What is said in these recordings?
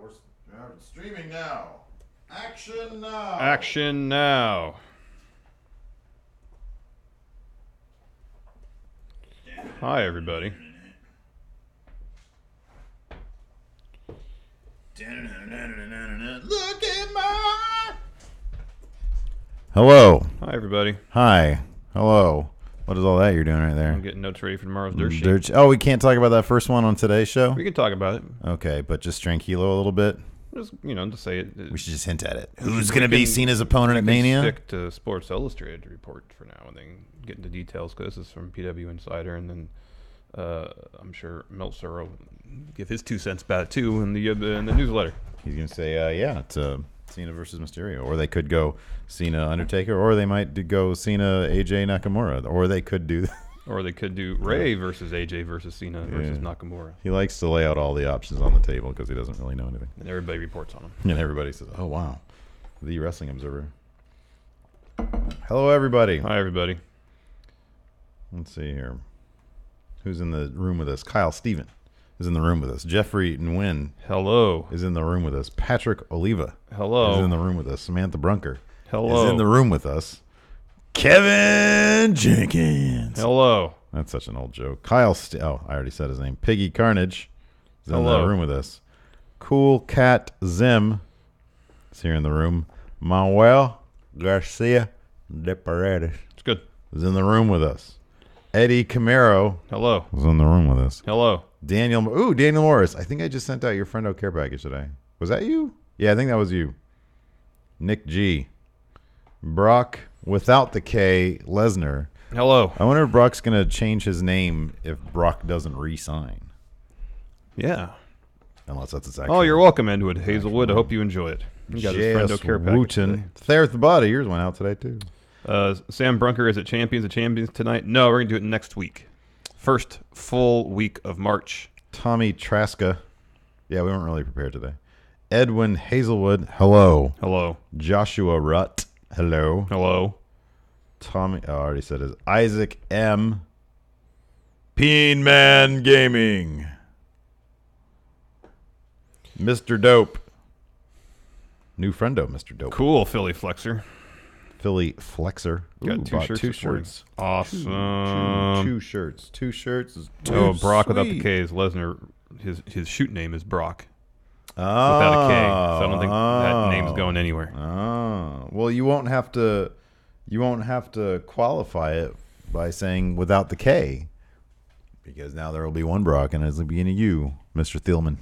we're streaming now. Action now. Action now. Hi, everybody. Look at my... Hello. Hi, everybody. Hi. Hello. What is all that you're doing right there? I'm getting notes ready for tomorrow's dirt sheet. Oh, we can't talk about that first one on today's show? We can talk about it. Okay, but just tranquilo a little bit. Just, to say it. We should just hint at it. Who's going to be Cena's opponent at Mania? Stick to Sports Illustrated report for now and then get into details because this is from PW Insider, and then I'm sure Meltzer will give his 2 cents about it too in the newsletter. He's going to say, it's Cena versus Mysterio. Or they could go Cena Undertaker, or they might go Cena AJ Nakamura, or they could do... Or they could do Ray versus AJ versus Cena versus Nakamura. He likes to lay out all the options on the table because he doesn't really know anything. And everybody reports on him. And everybody says, oh, wow. The Wrestling Observer. Hello, everybody. Hi, everybody. Let's see here. Who's in the room with us? Kyle Steven is in the room with us. Jeffrey Nguyen. Hello. Is in the room with us. Patrick Oliva. Hello. Is in the room with us. Samantha Brunker. Hello. Is in the room with us. Kevin Jenkins. Hello. That's such an old joke. I already said his name. Piggy Carnage is in the room with us. Cool Cat Zim is here in the room. Manuel Garcia de Paredes. It's good. Is in the room with us. Eddie Camaro. Hello. Is in the room with us. Hello. Daniel Morris. I think I just sent out your friendo care package today. Was that you? Yeah, I think that was you. Nick G. Brock without the K Lesnar. Hello. I wonder if Brock's going to change his name if Brock doesn't re-sign. Yeah. Unless that's exactly. Oh, you're welcome, Edward Hazelwood. I hope you enjoy it. You got his friendo care package today. Thayer the Body. Yours went out today, too. Sam Brunker is at Champions of Champions tonight. No, we're going to do it next week. First full week of March. Tommy Traska. Yeah, we weren't really prepared today. Edwin Hazelwood. Hello. Hello. Joshua Rutt. Hello. Hello. Tommy, I already said his. Isaac M. Peen Man Gaming. Mr. Dope. New friendo, Mr. Dope. Cool, Philly Flexer. Philly Flexer. Got two shirts. Awesome. Two shirts. Two shirts. Brock without the K is Lesnar. His shoot name is Brock. Oh, without a K, so I don't think that name's going anywhere. Oh, well, you won't have to qualify it by saying without the K, because now there will be one Brock, and it'll be you, Mr. Thielman.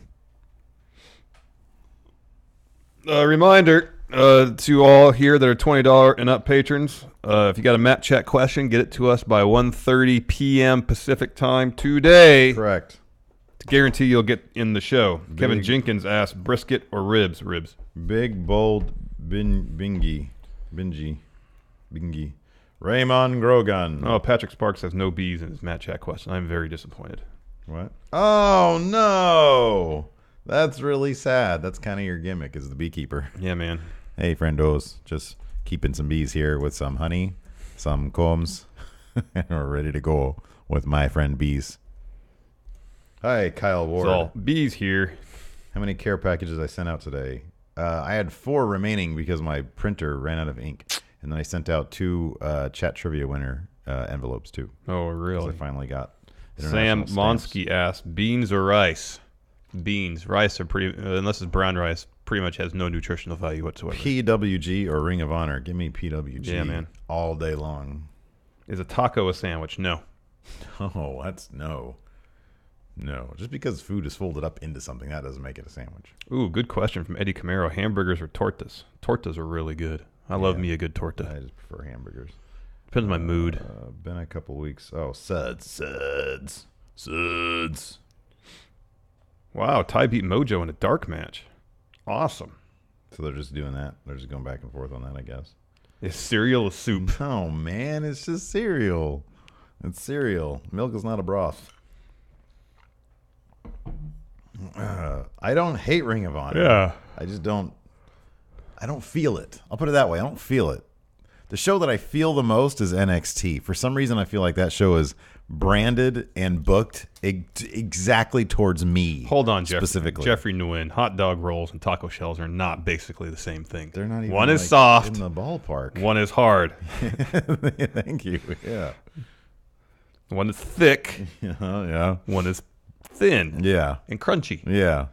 Reminder to all here that are $20 and up patrons: if you got a Matt Chat question, get it to us by 1:30 p.m. Pacific time today. Correct. To guarantee you'll get in the show. Kevin Jenkins asked, brisket or ribs? Ribs. Big, bold, bingy. Raymond Grogan. Oh, Patrick Sparks has no B's in his Matt Chat question. I'm very disappointed. What? Oh, no. That's really sad. That's kind of your gimmick as the beekeeper. Yeah, man. Hey, friendos. Just keeping some bees here with some honey, some combs, and we're ready to go with my friend bees. Hi, Kyle Ward. It's all bees here. How many care packages I sent out today? I had 4 remaining because my printer ran out of ink. And then I sent out 2 chat trivia winner envelopes, too. Oh, really? I finally got Sam Monsky asked, beans or rice? Beans. Rice are pretty, unless it's brown rice, pretty much has no nutritional value whatsoever. PWG or Ring of Honor. Give me PWG. Yeah, man. All day long. Is a taco a sandwich? No. Oh, that's no. No. Just because food is folded up into something, that doesn't make it a sandwich. Ooh, good question from Eddie Camaro. Hamburgers or tortas? Tortas are really good. I love me a good torta. I just prefer hamburgers. Depends on my mood. Been a couple weeks. Oh, suds. Wow, Ty beat Mojo in a dark match. Awesome. So they're just doing that. They're just going back and forth on that, I guess. Is cereal a soup? No, man. It's just cereal. It's cereal. Milk is not a broth. I don't hate Ring of Honor. Yeah. I just don't. I don't feel it. I'll put it that way. I don't feel it. The show that I feel the most is NXT. For some reason, I feel like that show is branded and booked exactly towards me. Hold on, specifically. Jeffrey Nguyen. Hot dog rolls and taco shells are not basically the same thing. They're not even. One is soft in the ballpark. One is hard. Thank you. Yeah. One is thick. Yeah. One is thin. Yeah. And crunchy. Yeah.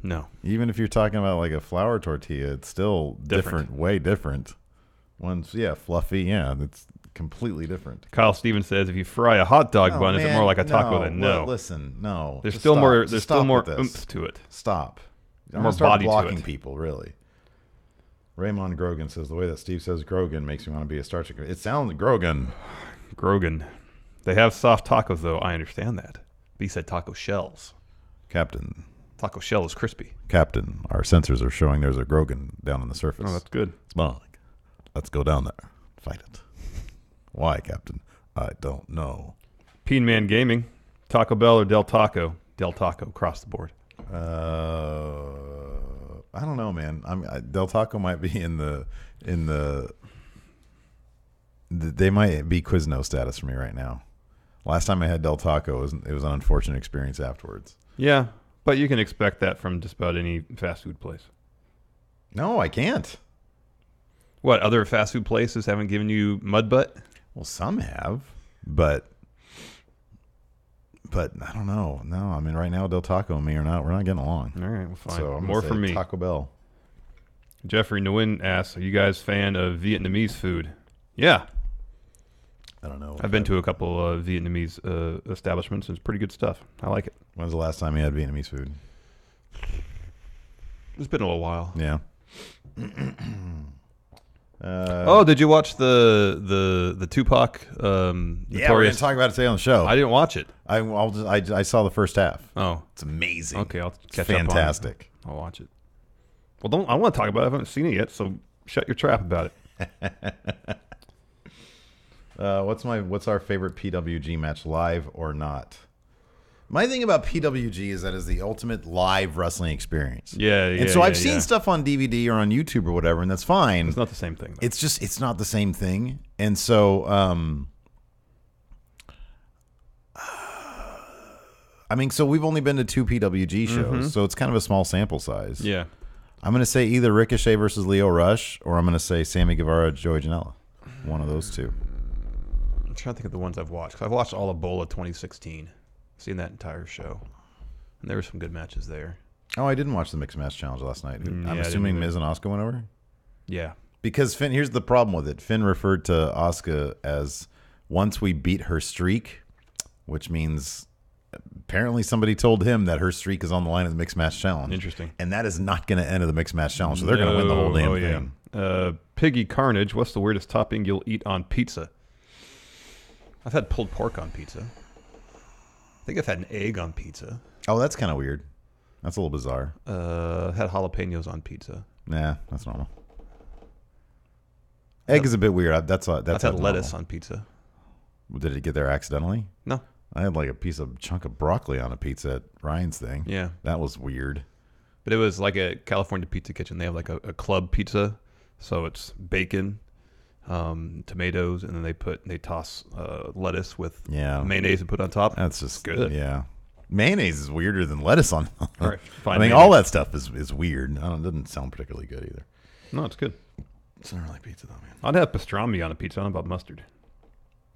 No. Even if you're talking about like a flour tortilla, it's still different. Way different. One's fluffy. Yeah, it's completely different. Kyle Stevens says, if you fry a hot dog bun, is it more like a taco than no? Listen, no. There's still more. There's still more oomph to it. Stop. I'm more start body blocking to it. people, really. Raymond Grogan says the way that Steve says Grogan makes me want to be a Star Trek. It sounds Grogan. They have soft tacos, though. I understand that. But he said taco shells. Captain. Taco shell is crispy. Captain, our sensors are showing there's a Grogan down on the surface. Oh, that's good. Smog. Let's go down there. Fight it. Why, Captain? I don't know. Peen Man Gaming. Taco Bell or Del Taco? Del Taco across the board. I don't know, man. Del Taco might be in the they might be Quizno status for me right now. Last time I had Del Taco, it was an unfortunate experience afterwards. Yeah, but you can expect that from just about any fast food place. No, I can't. What, other fast food places haven't given you mud butt? Well, some have, but I don't know. No, I mean, right now, Del Taco and me we're not getting along. All right, well, fine. So more for me. Taco Bell. Jeffrey Nguyen asks, are you guys fan of Vietnamese food? Yeah. I don't know. I've been to a couple of Vietnamese establishments. It's pretty good stuff. I like it. When's the last time you had Vietnamese food? It's been a little while. Yeah. Did you watch the Tupac? Yeah, we're gonna talk about it today on the show. I didn't watch it. I saw the first half. Oh, it's amazing. Okay, I'll catch fantastic. up on it. I'll watch it. Well, I want to talk about it. I haven't seen it yet, so shut your trap about it. What's our favorite PWG match, live or not? My thing about PWG is that it's the ultimate live wrestling experience. Yeah, and so I've seen stuff on DVD or on YouTube or whatever, and that's fine. It's not the same thing, though. It's not the same thing. And so, I mean, so we've only been to 2 PWG shows, so it's kind of a small sample size. Yeah. I'm going to say either Ricochet versus Leo Rush, or I'm going to say Sammy Guevara, Joey Janela. One of those two. I'm trying to think of the ones I've watched. 'Cause I've watched all of Bola 2016. Seen that entire show. And there were some good matches there. Oh, I didn't watch the Mixed Match Challenge last night. I'm assuming Miz and Asuka went over? Yeah. Because Finn, here's the problem with it. Finn referred to Asuka as once we beat her streak, which means apparently somebody told him that her streak is on the line of the Mixed Match Challenge. Interesting. And that is not going to enter the Mixed Match Challenge, so they're going to win the whole damn thing. Yeah. Piggy Carnage, what's the weirdest topping you'll eat on pizza? I've had pulled pork on pizza. I think I've had an egg on pizza. Oh, that's kind of weird. That's a little bizarre. Had jalapenos on pizza. Nah, that's normal. Egg is a bit weird. I've had lettuce on pizza. Did it get there accidentally? No. I had like a chunk of broccoli on a pizza at Ryan's thing. Yeah. That was weird. But it was like a California Pizza Kitchen. They have like a club pizza. So it's bacon, tomatoes, and then they toss lettuce with mayonnaise and put on top. That's just good. Yeah. Mayonnaise is weirder than lettuce on. All right, fine. I mean, all that stuff is weird. It doesn't sound particularly good either. No, it's good. It's not really pizza though, man. I'd have pastrami on a pizza. I don't know about mustard.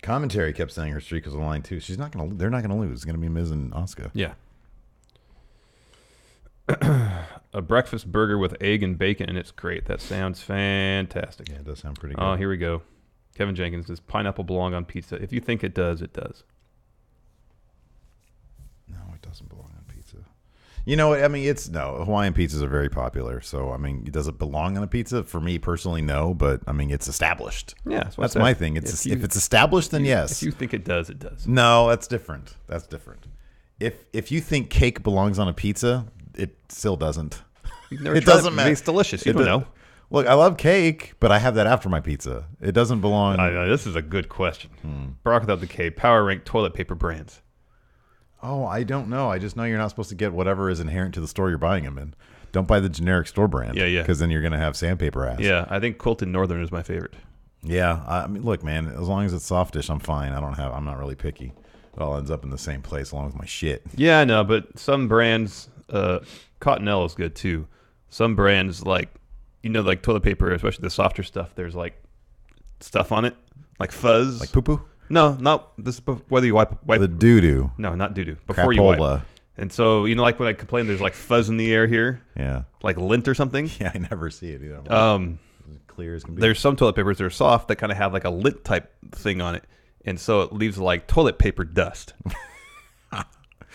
Commentary kept saying her streak was on line too. They're not gonna lose. It's gonna be Miz and Asuka. Yeah. A breakfast burger with egg and bacon, and it's great. That sounds fantastic. Yeah, it does sound pretty good. Oh, here we go. Kevin Jenkins, does pineapple belong on pizza? If you think it does, it does. No, it doesn't belong on pizza. You know, I mean, Hawaiian pizzas are very popular. So, I mean, does it belong on a pizza? For me personally, no. But I mean, it's established. Yeah, that's my thing. If it's established, then yes. If you think it does, it does. No, that's different. That's different. If you think cake belongs on a pizza, it still doesn't. It doesn't matter. It's delicious. You don't know. Look, I love cake, but I have that after my pizza. It doesn't belong. This is a good question. Barack without the K. Power rank toilet paper brands. Oh, I don't know. I just know you're not supposed to get whatever is inherent to the store you're buying them in. Don't buy the generic store brand. Yeah. Because then you're going to have sandpaper ass. Yeah, I think Quilted Northern is my favorite. Yeah, I mean, look, man. As long as it's soft dish, I'm fine. I'm not really picky. It all ends up in the same place along with my shit. Yeah, I know, but some brands, Cottonelle is good too. Some brands like toilet paper, especially the softer stuff. There's like stuff on it, like fuzz, like poo poo. No, not this. Whether you wipe the doo doo. No, not doo doo. Before you wipe. And so like when I complain, there's like fuzz in the air here. Yeah, like lint or something. Yeah, I never see it either. Clear as can be. There's some toilet papers that are soft that kind of have like a lint type thing on it, and so it leaves like toilet paper dust,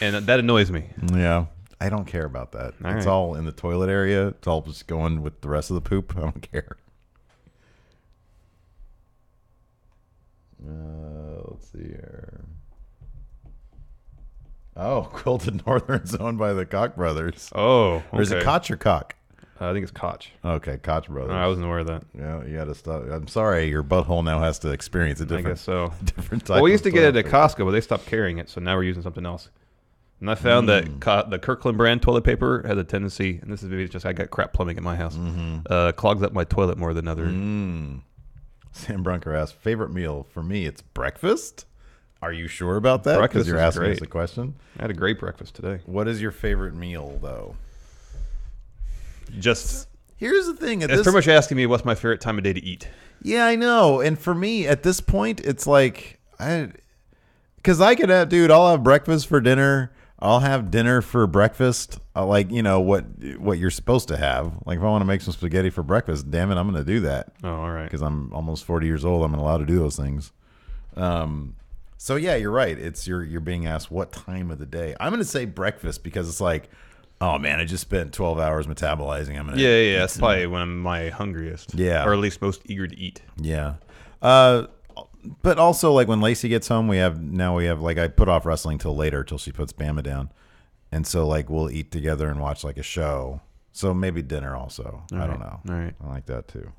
and that annoys me. Yeah, I don't care about that. It's all in the toilet area. It's all just going with the rest of the poop. I don't care. Let's see here. Oh, Quilted Northern's owned by the Koch brothers. Oh, okay. Or is it Koch or Koch? I think it's Koch. Okay, Koch brothers. I wasn't aware of that. Yeah, you got to stop. I'm sorry, your butthole now has to experience a different. I guess so. Different type. Well, we used to get it at Costco, but they stopped carrying it, so now we're using something else. And I found that the Kirkland brand toilet paper has a tendency, and this is maybe just I got crap plumbing at my house, clogs up my toilet more than others. Sam Brunker asked, favorite meal for me? It's breakfast. Are you sure about that? Breakfast because you're asking us a question. I had a great breakfast today. What is your favorite meal, though? Just here's the thing. It's pretty much asking me what's my favorite time of day to eat. Yeah, I know. And for me, at this point, it's like because I could have, dude. I'll have breakfast for dinner. I'll have dinner for breakfast. Like, what you're supposed to have. Like, if I want to make some spaghetti for breakfast, damn it, I'm going to do that. Oh, all right. Because I'm almost 40 years old. I'm allowed to do those things. So yeah, you're right. It's you're being asked what time of the day. I'm going to say breakfast because it's like, oh man, I just spent 12 hours metabolizing. I'm gonna yeah. That's probably when I'm my hungriest. Yeah, or at least most eager to eat. Yeah. But also, like, when Lacey gets home, we have like, I put off wrestling till later, till she puts Bama down, and so like we'll eat together and watch like a show. So maybe dinner also. I don't know. All right, I like that too.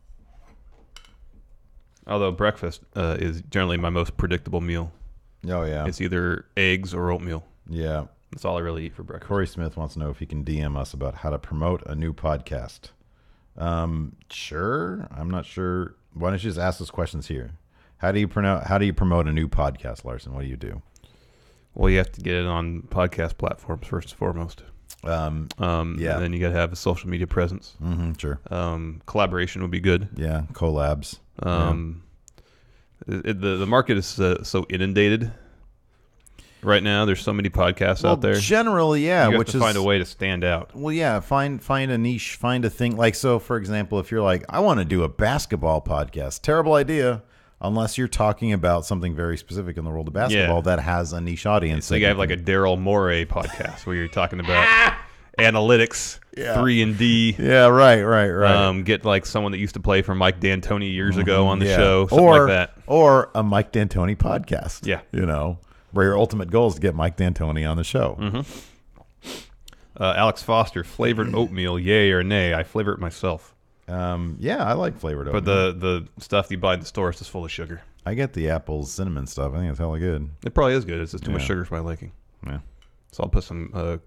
Although breakfast is generally my most predictable meal. Oh yeah, it's either eggs or oatmeal. Yeah, that's all I really eat for breakfast. Corey Smith wants to know if he can DM us about how to promote a new podcast. Sure. I'm not sure. Why don't you just ask those questions here? How do you promote a new podcast, Larson? What do you do? Well, you have to get it on podcast platforms first and foremost. Yeah. And then you got to have a social media presence. Sure. Collaboration would be good. Yeah. Collabs. The market is so inundated right now. There's so many podcasts out there. Generally, yeah. You have to find a way to stand out. Well, yeah. Find a niche. Find a thing. Like, so, for example, if you're like, I want to do a basketball podcast. Terrible idea. Unless you're talking about something very specific in the world of basketball that has a niche audience. So you have like a Daryl Morey podcast where you're talking about analytics, 3-and-D. Yeah, right. Get like someone that used to play for Mike D'Antoni years ago on the show, something like that. Or a Mike D'Antoni podcast. Yeah. Where your ultimate goal is to get Mike D'Antoni on the show. Alex Foster, flavored oatmeal, yay or nay? I flavor it myself. Yeah, I like flavored oatmeal. But the stuff you buy in the store is just full of sugar. I get the apple cinnamon stuff. I think it's hella good. It probably is good. It's just too much sugar for my liking. Yeah. So I'll put some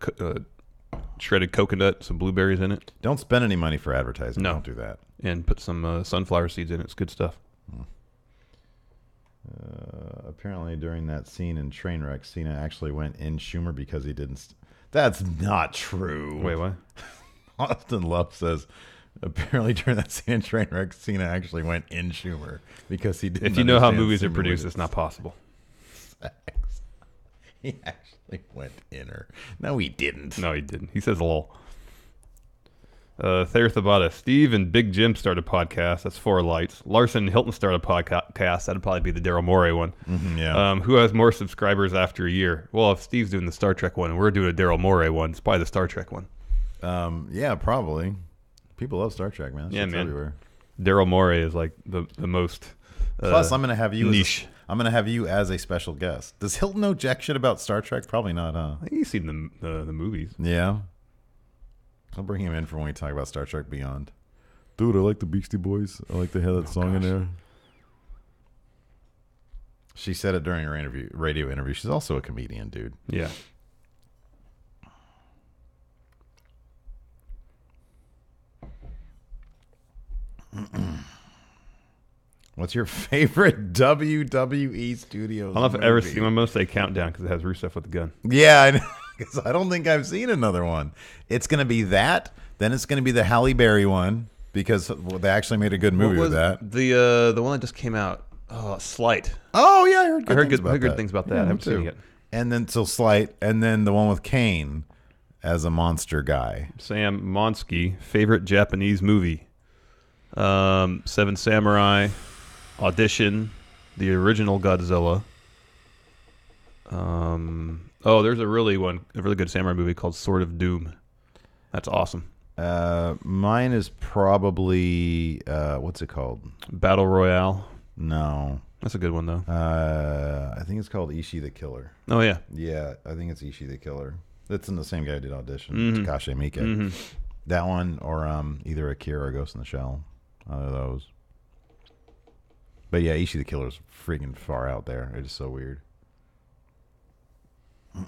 shredded coconut, some blueberries in it. Don't spend any money for advertising. No. Don't do that. And put some sunflower seeds in it. It's good stuff. Apparently, during that scene in Trainwreck, Cena actually went in Schumer because he didn't. That's not true. Wait, what? Austin Love says, apparently during that scene in Trainwreck, Cena actually went in Schumer because he didn't. If you know how movies are produced, it's not possible. He actually went in her. No, he didn't. No, he didn't. He says lol. Thayer Thabata, Steve and Big Jim start a podcast. That's 4 lights. Larson and Hilton start a podcast. That'd probably be the Daryl Morey one. Yeah. Who has more subscribers after a year? Well, if Steve's doing the Star Trek one and we're doing a Daryl Morey one, it's probably the Star Trek one. Yeah, probably. People love Star Trek, man. Yeah, man. Everywhere. Daryl Morey is like the most Plus, I'm going to have you niche. I'm going to have you as a special guest. Does Hilton know jack shit about Star Trek? Probably not, huh? I think he's seen the movies. Yeah. I'll bring him in for when we talk about Star Trek Beyond. Dude, I like the Beastie Boys. I like they had that song in there. She said it during her radio interview. She's also a comedian, dude. Yeah. What's your favorite WWE Studios? I don't know if I've ever seen one. I'm going to say Countdown because it has Rusev with the gun. Yeah, because I don't think I've seen another one. It's going to be that. Then it's going to be the Halle Berry one because they actually made a good movie with that. The one that just came out, Slight. Oh, yeah, I heard good things about that. I haven't seen it yet. And then Slight, and then the one with Kane as a monster guy. Sam Monsky, favorite Japanese movie. Seven Samurai, Audition, the original Godzilla. There's a really good samurai movie called Sword of Doom. That's awesome. Mine is probably what's it called? Battle Royale. No. That's a good one, though. I think it's called Ishii the Killer. Oh, yeah. Yeah, I think it's Ishii the Killer. That's in the same guy who did Audition, Takashi Miike. That one, or either Akira or Ghost in the Shell. Either of those. But yeah, Ishii the Killer is freaking far out there. It is so weird. I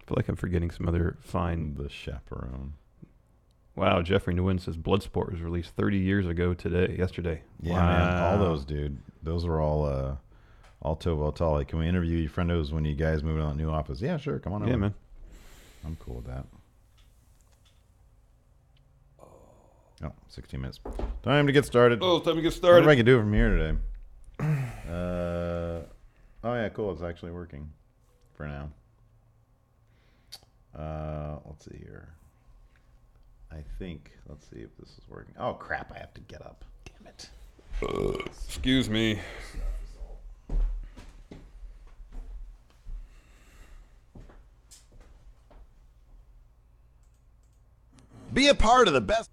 feel like I'm forgetting some other fine. The Chaperone. Wow, Jeffrey Nguyen says Bloodsport was released 30 years ago yesterday. Yeah, wow. Man, all those, dude. Those are all Tov Altali. Can we interview you friendos when you guys move on to new office? Yeah, sure. Come on over. Yeah, man. I'm cool with that. Oh, 16 minutes. Time to get started. Oh, time to get started. What I can do from here today? Oh, yeah, cool. It's actually working for now. Let's see here. I think, let's see if this is working. Oh, crap. I have to get up. Damn it. Excuse me. Be a part of the best.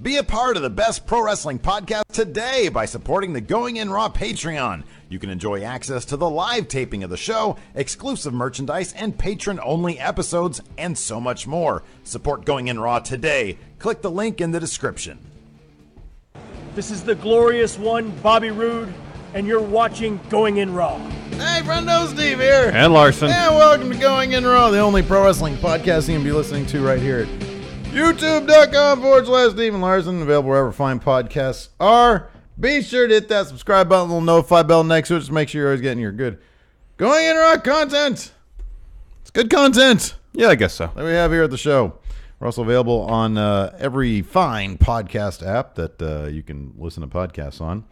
Be a part of the best pro wrestling podcast today by supporting the Going In Raw Patreon. You can enjoy access to the live taping of the show, exclusive merchandise, and patron-only episodes, and so much more. Support Going In Raw today. Click the link in the description. This is the glorious one, Bobby Roode, and you're watching Going In Raw. Hey, friendo, Steve here. And Larson. And welcome to Going In Raw, the only pro wrestling podcast you can be listening to right here at YouTube.com/Stephen Larson, available wherever fine podcasts are. Be sure to hit that subscribe button, little notify bell next to it, just make sure you're always getting your good Going In Raw content. It's good content. Yeah, I guess so. That we have here at the show. We're also available on every fine podcast app that you can listen to podcasts on.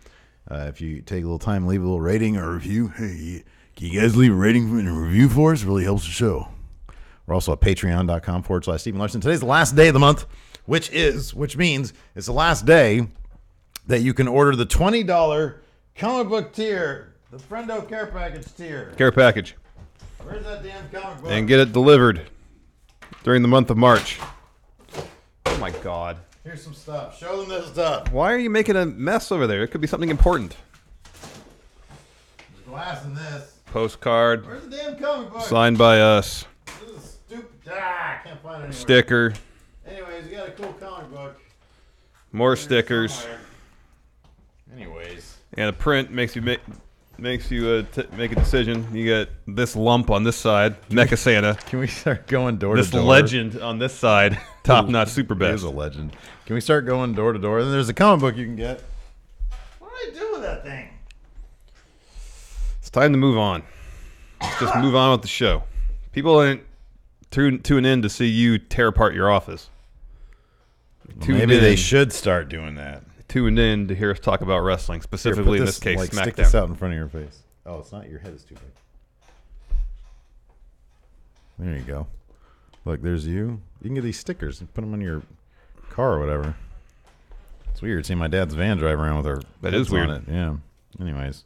If you take a little time, leave a little rating or review. Hey, can you guys leave a rating and a review for us? It really helps the show. We're also at patreon.com/Stephen Larson. Today's the last day of the month, which means it's the last day that you can order the $20 comic book tier, the Friendo Care Package tier. Care package. Where's that damn comic book? And get it delivered during the month of March. Oh, my God. Here's some stuff. Show them this stuff. Why are you making a mess over there? It could be something important. There's glass in this. Postcard. Where's the damn comic book? Signed by us. This is stupid. I can't find it anywhere. Sticker. Anyways, you got a cool comic book. More stickers. Somewhere. Anyways. And a print makes you make a decision. You get this lump on this side, Mecha Santa. Can we start going door to door? This legend on this side, top notch super best. It is a legend. Can we start going door to door? Then there's a comic book you can get. What do I do with that thing? It's time to move on. Let's just move on with the show. People ain't tune in to see you tear apart your office. Maybe they should start doing that. Tuned in to hear us talk about wrestling, specifically in this case, SmackDown. Stick this out in front of your face. Oh, it's not. Your head is too big. There you go. Look, there's you. You can get these stickers and put them on your car or whatever. It's weird seeing my dad's van drive around with her. That is weird. On it. Yeah. Anyways.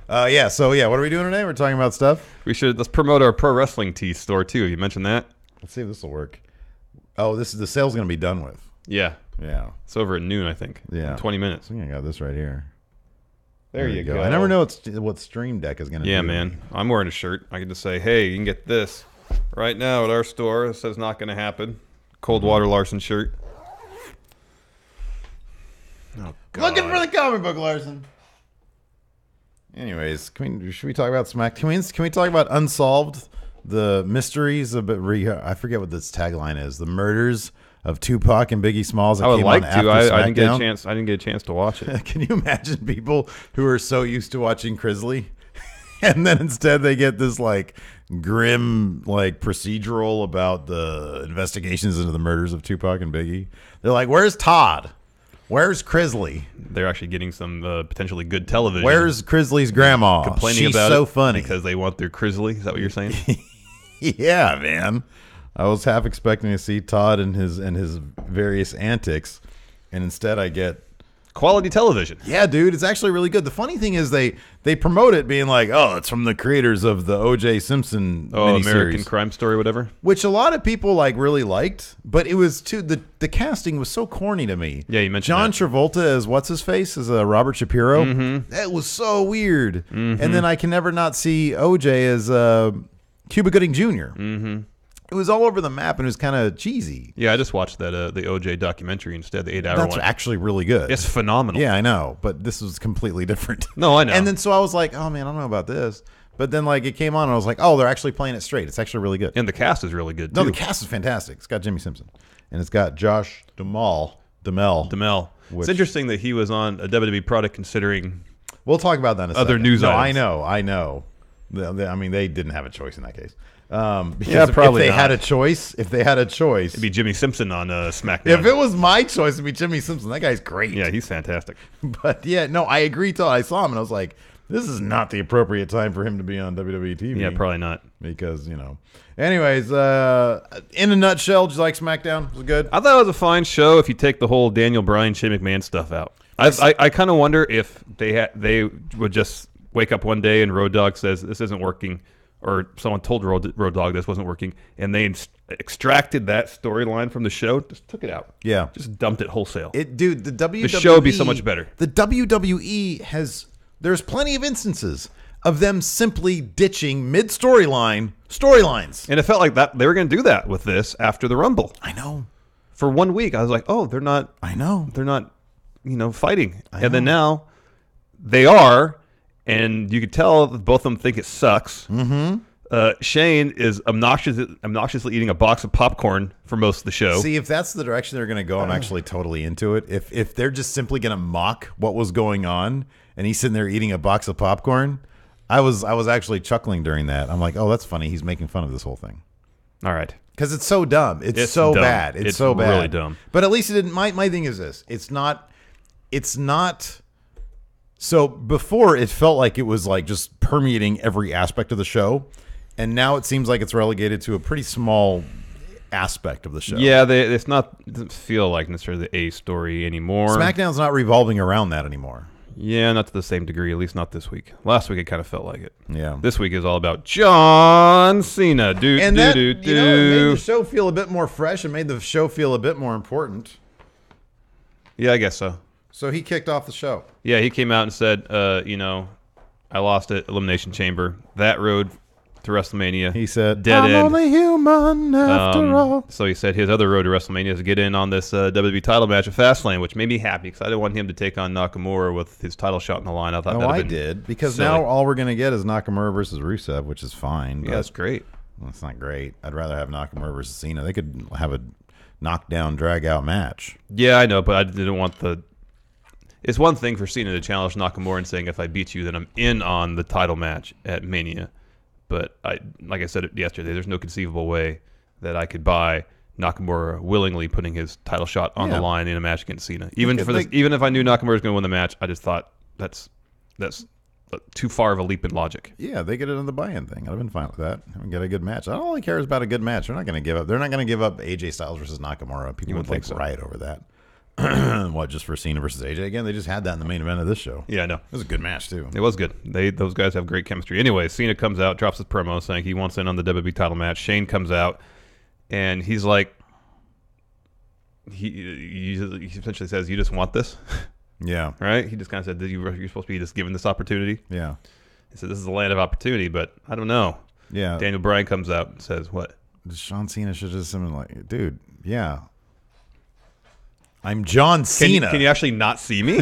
Yeah. So yeah, what are we doing today? We're talking about stuff. Let's promote our pro wrestling tee store too. You mentioned that. Let's see if this will work. Oh, the sale's gonna be done with. Yeah. Yeah. It's over at noon, I think. Yeah. In 20 minutes. I think I got this right here. There you go. I never know what Stream Deck is going to do. Yeah, man. I'm wearing a shirt. I can just say, hey, you can get this right now at our store. It says not going to happen. Cold Water Larson shirt. Oh, God. Looking for the comic book, Larson. Anyways, should we talk about Smack? Can we talk about Unsolved? The mysteries of I forget what this tagline is. The murders of Tupac and Biggie Smalls. I would like to. I didn't get a chance. I didn't get a chance to watch it. Can you imagine people who are so used to watching Crisley, and then instead they get this like grim like procedural about the investigations into the murders of Tupac and Biggie? They're like, "Where's Todd? Where's Crisley?" They're actually getting some potentially good television. Where's Crisley's grandma? Complaining She's about so it funny because they want their Crisley. Is that what you're saying? Yeah, man. I was half expecting to see Todd and his various antics, and instead I get quality television. Yeah, dude, it's actually really good. The funny thing is they promote it being like, oh, it's from the creators of the O.J. Simpson miniseries. American Crime Story, whatever. Which a lot of people like really liked, but it was too the casting was so corny to me. Yeah, you mentioned John that. Travolta as what's his face as Robert Shapiro. Mm-hmm. That was so weird. Mm-hmm. And then I can never not see O.J. as Cuba Gooding Jr. Mm-hmm. It was all over the map and it was kind of cheesy. Yeah, I just watched that the OJ documentary instead, the 8-hour one. That's actually really good. It's phenomenal. Yeah, I know, but this was completely different. No, I know. And then so I was like, oh man, I don't know about this. But then like it came on and I was like, oh, they're actually playing it straight. It's actually really good. And the cast is really good too. No, the cast is fantastic. It's got Jimmy Simpson and it's got Josh Duhamel. It's interesting that he was on a WWE product considering. We'll talk about that in a other second. news no, items. I know. I mean, they didn't have a choice in that case. Because Yeah, probably if they not. had a choice, It'd be Jimmy Simpson on SmackDown. If it was my choice, it'd be Jimmy Simpson. That guy's great. Yeah, he's fantastic. But yeah, no, I agree till I saw him and I was like, this is not the appropriate time for him to be on WWE TV. Yeah, probably not. Because, Anyways, in a nutshell, did you like SmackDown? Was it good? I thought it was a fine show if you take the whole Daniel Bryan, Shane McMahon stuff out. I kind of wonder if they would just wake up one day and Road Dogg says this isn't working, or someone told Road Dogg this wasn't working, and they extracted that storyline from the show, just took it out. Yeah. Just dumped it wholesale. Dude, the WWE... The show would be so much better. The WWE has... There's plenty of instances of them simply ditching storylines. And it felt like that they were going to do that with this after the Rumble. I know. For 1 week, I was like, oh, they're not... I know. They're not, fighting. And then now they are, and you could tell that both of them think it sucks. Mm-hmm. Shane is obnoxiously eating a box of popcorn for most of the show. See, if that's the direction they're going to go, I'm actually totally into it. If they're just simply going to mock what was going on, and he's sitting there eating a box of popcorn, I was actually chuckling during that. I'm like, oh, that's funny. He's making fun of this whole thing. All right. Because it's so dumb. It's so dumb. bad. It's so bad. Really dumb. But at least it didn't. My thing is this. It's not. So before it felt like it was like just permeating every aspect of the show, and now it seems like it's relegated to a pretty small aspect of the show. Yeah, it doesn't feel like necessarily the A story anymore. SmackDown's not revolving around that anymore. Yeah, not to the same degree, at least not this week. Last week it kind of felt like it. Yeah. This week is all about John Cena. It made the show feel a bit more fresh and made the show feel a bit more important. Yeah, I guess so. So he kicked off the show. Yeah, he came out and said, I lost at Elimination Chamber. That road to WrestleMania. He said, dead I'm end. only human after all. So he said his other road to WrestleMania is to get in on this WWE title match at Fastlane, which made me happy because I didn't want him to take on Nakamura with his title shot in the line. I thought I did, because silly. now all we're going to get is Nakamura versus Rusev, which is fine. Yeah, that's great. Well, that's not great. I'd rather have Nakamura versus Cena. They could have a knockdown, drag-out match. Yeah, I know, but I didn't want the... It's one thing for Cena to challenge Nakamura and saying, if I beat you, then I'm in on the title match at Mania. But like I said yesterday, there's no conceivable way that I could buy Nakamura willingly putting his title shot on the line in a match against Cena. Even if I knew Nakamura was going to win the match, I just thought that's too far of a leap in logic. Yeah, they get it on the buy-in thing. I'd have been fine with that. And get a good match. All he cares about a good match. They're not going to give up. They're not going to give up AJ Styles versus Nakamura. People would like riot over that. What, just for Cena versus AJ again? They just had that in the main event of this show. Yeah, I know. It was a good match, too. It was good. Those guys have great chemistry. Anyway, Cena comes out, drops his promo saying he wants in on the WWE title match. Shane comes out, and he's like, he essentially says, you just want this? Yeah. Right? He just kind of said, you're supposed to be just given this opportunity? Yeah. He said, this is the land of opportunity, but I don't know. Yeah. Daniel Bryan comes out and says, what? John Cena should just something like, dude, yeah. I'm John Cena. Can you actually not see me?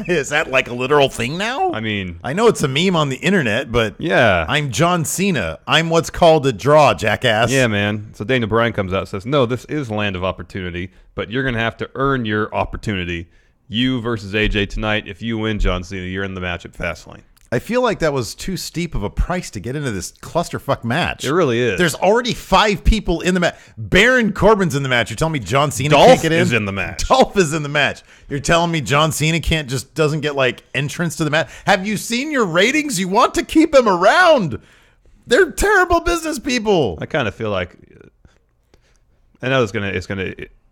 Is that like a literal thing now? I mean, I know it's a meme on the internet, but yeah. I'm John Cena. I'm what's called a draw, jackass. Yeah, man. So Daniel Bryan comes out and says, no, this is land of opportunity, but you're going to have to earn your opportunity. You versus AJ tonight. If you win, John Cena, you're in the match at Fastlane. I feel like that was too steep of a price to get into this clusterfuck match. It really is. There's already 5 people in the match. Baron Corbin's in the match. You're telling me John Cena Dolph can't get in? is in the match. Dolph is in the match. You're telling me John Cena doesn't get like entrance to the match? Have you seen your ratings? You want to keep him around. They're terrible business people. I kind of feel like, I know it's gonna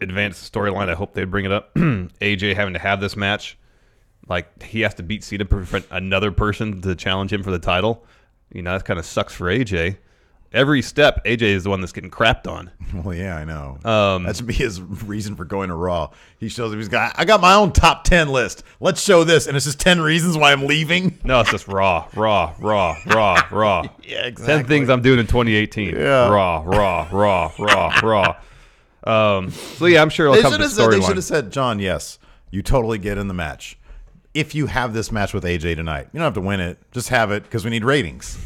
advance the storyline. I hope they bring it up. AJ having to have this match. Like, he has to beat Cena to prevent another person to challenge him for the title. You know, that kind of sucks for AJ. Every step, AJ is the one that's getting crapped on. Well, yeah, I know. That should be his reason for going to Raw. He shows up, I got my own top 10 list. Let's show this. And it's just 10 reasons why I'm leaving. No, it's just Raw. Yeah, exactly. 10 things I'm doing in 2018. Yeah. Raw. So, yeah, I'm sure it'll come to the storyline. They should have said, John, yes, you totally get in the match. If you have this match with AJ tonight, you don't have to win it. Just have it because we need ratings.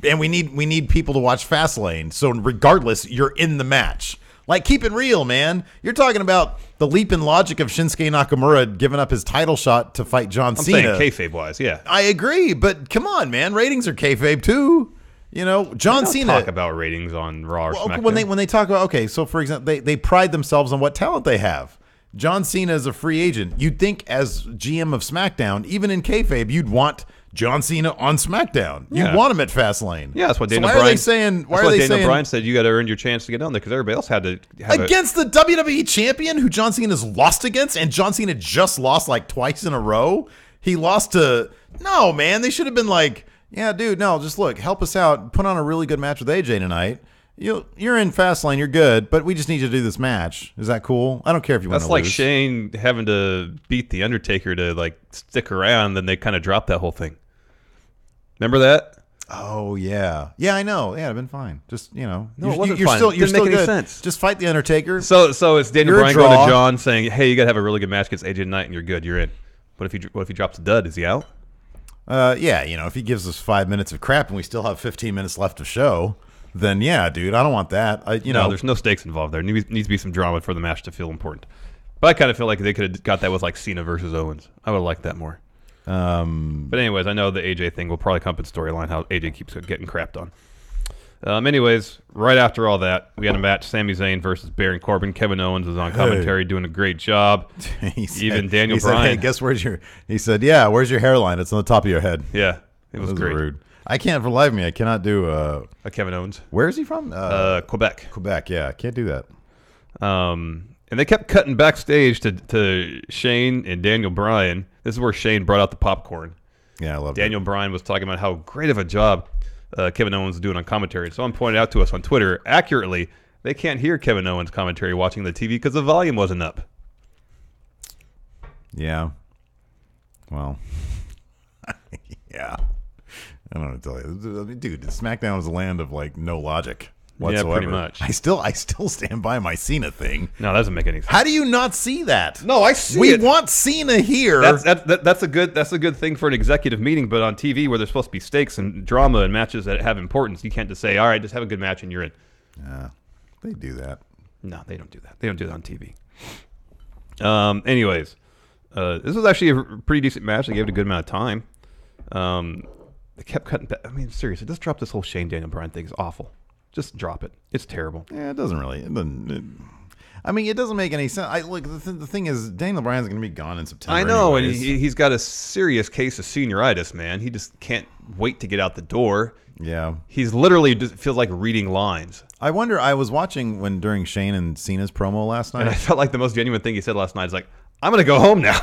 And we need people to watch Fastlane. So regardless, you're in the match. Like, keep it real, man. You're talking about the leap in logic of Shinsuke Nakamura giving up his title shot to fight John Cena. I'm saying kayfabe-wise, yeah. I agree, but come on, man. Ratings are kayfabe too. You know, John Cena. Talk about ratings on Raw or SmackDown. When they talk about, okay, so for example, they pride themselves on what talent they have. John Cena is a free agent. You'd think as GM of SmackDown, even in kayfabe, you'd want John Cena on SmackDown. Yeah. You'd want him at Fastlane. Yeah, that's what Daniel Bryan. Why are they saying? Daniel Bryan said you got to earn your chance to get on there because everybody else had to have against the WWE champion who John Cena's lost against, and John Cena just lost like twice in a row. He lost to no man. They should have been like, yeah, dude, no, just look, help us out, put on a really good match with AJ tonight. You're in Fastlane, you're good, but we just need you to do this match. Is that cool? I don't care if you want to lose. That's like Shane having to beat The Undertaker to like stick around, then they kind of dropped that whole thing. Remember that? Oh, yeah. Yeah, I know. Yeah, it'd been fine. Just, you know. No, it wasn't you're fine. Still, It you're didn't still make any good. sense. Just fight The Undertaker. So it's Daniel You're Bryan going to John saying, hey, you got to have a really good match against AJ tonight and you're good. You're in. What if he drops a dud? Is he out? Yeah, you know, if he gives us 5 minutes of crap and we still have 15 minutes left to show, then yeah, dude, I don't want that. No, there's no stakes involved there. There needs to be some drama for the match to feel important. But I kind of feel like they could have got that with like Cena versus Owens. I would have liked that more. But anyways, I know the AJ thing will probably come in storyline how AJ keeps getting crapped on. Anyways, right after all that, we had a match: Sami Zayn versus Baron Corbin. Kevin Owens was on commentary, doing a great job. Even Daniel Bryan. Said, hey, guess where's your? He said, yeah, where's your hairline? It's on the top of your head. Yeah, it was great. Rude. I can't for the life of me. I cannot do a Kevin Owens. Where is he from? Quebec. Quebec. Yeah, I can't do that. And they kept cutting backstage to Shane and Daniel Bryan. This is where Shane brought out the popcorn. Yeah, I love Daniel Bryan was talking about how great of a job Kevin Owens is doing on commentary. Someone pointed out to us on Twitter, accurately, they can't hear Kevin Owens' commentary watching the TV because the volume wasn't up. Yeah. Well, yeah. I don't know what to tell you. Dude, SmackDown is a land of, like, no logic whatsoever. Yeah, pretty much. I still stand by my Cena thing. No, that doesn't make any sense. How do you not see that? No, I see we it. We want Cena here. That's a good thing for an executive meeting, but on TV where there's supposed to be stakes and drama and matches that have importance, you can't just say, all right, just have a good match and you're in. Yeah, they do that. No, they don't do that. They don't do that on TV. Anyways, this was actually a pretty decent match. They gave it a good amount of time. They kept cutting back. I mean, seriously, just drop this whole Shane Daniel Bryan thing. It's awful. Just drop it. It's terrible. Yeah, it doesn't really. It doesn't make any sense. The thing is, Daniel Bryan's going to be gone in September. I know, anyways. and he's got a serious case of senioritis, man. He just can't wait to get out the door. Yeah. He's literally just feels like reading lines. I wonder, I was watching during Shane and Cena's promo last night. And I felt like the most genuine thing he said last night is like, I'm going to go home now.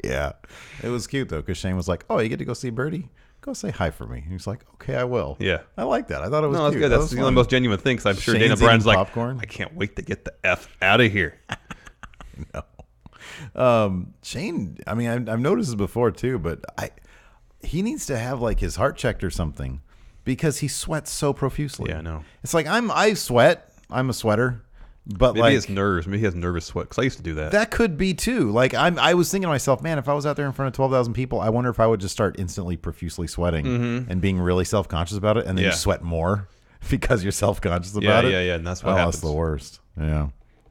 Yeah. It was cute, though, because Shane was like, oh, you get to go see Birdie? Go say hi for me. And he's like, okay, I will. Yeah. I like that. I thought it was cute. cute. Good. That's the most genuine thing, because I'm sure Daniel Bryan's like, popcorn. I can't wait to get the F out of here. No. Shane, I mean, I've noticed this before, too, but he needs to have, like, his heart checked or something, because he sweats so profusely. Yeah, I know. It's like, I sweat. I'm a sweater. But maybe his nerves. Maybe he has nervous sweat. Because I used to do that. That could be too. Like I was thinking to myself, man, if I was out there in front of 12,000 people, I wonder if I would just start instantly profusely sweating and being really self-conscious about it, and then you sweat more because you're self-conscious about it. Yeah. And that's what happens. That's the worst. Yeah.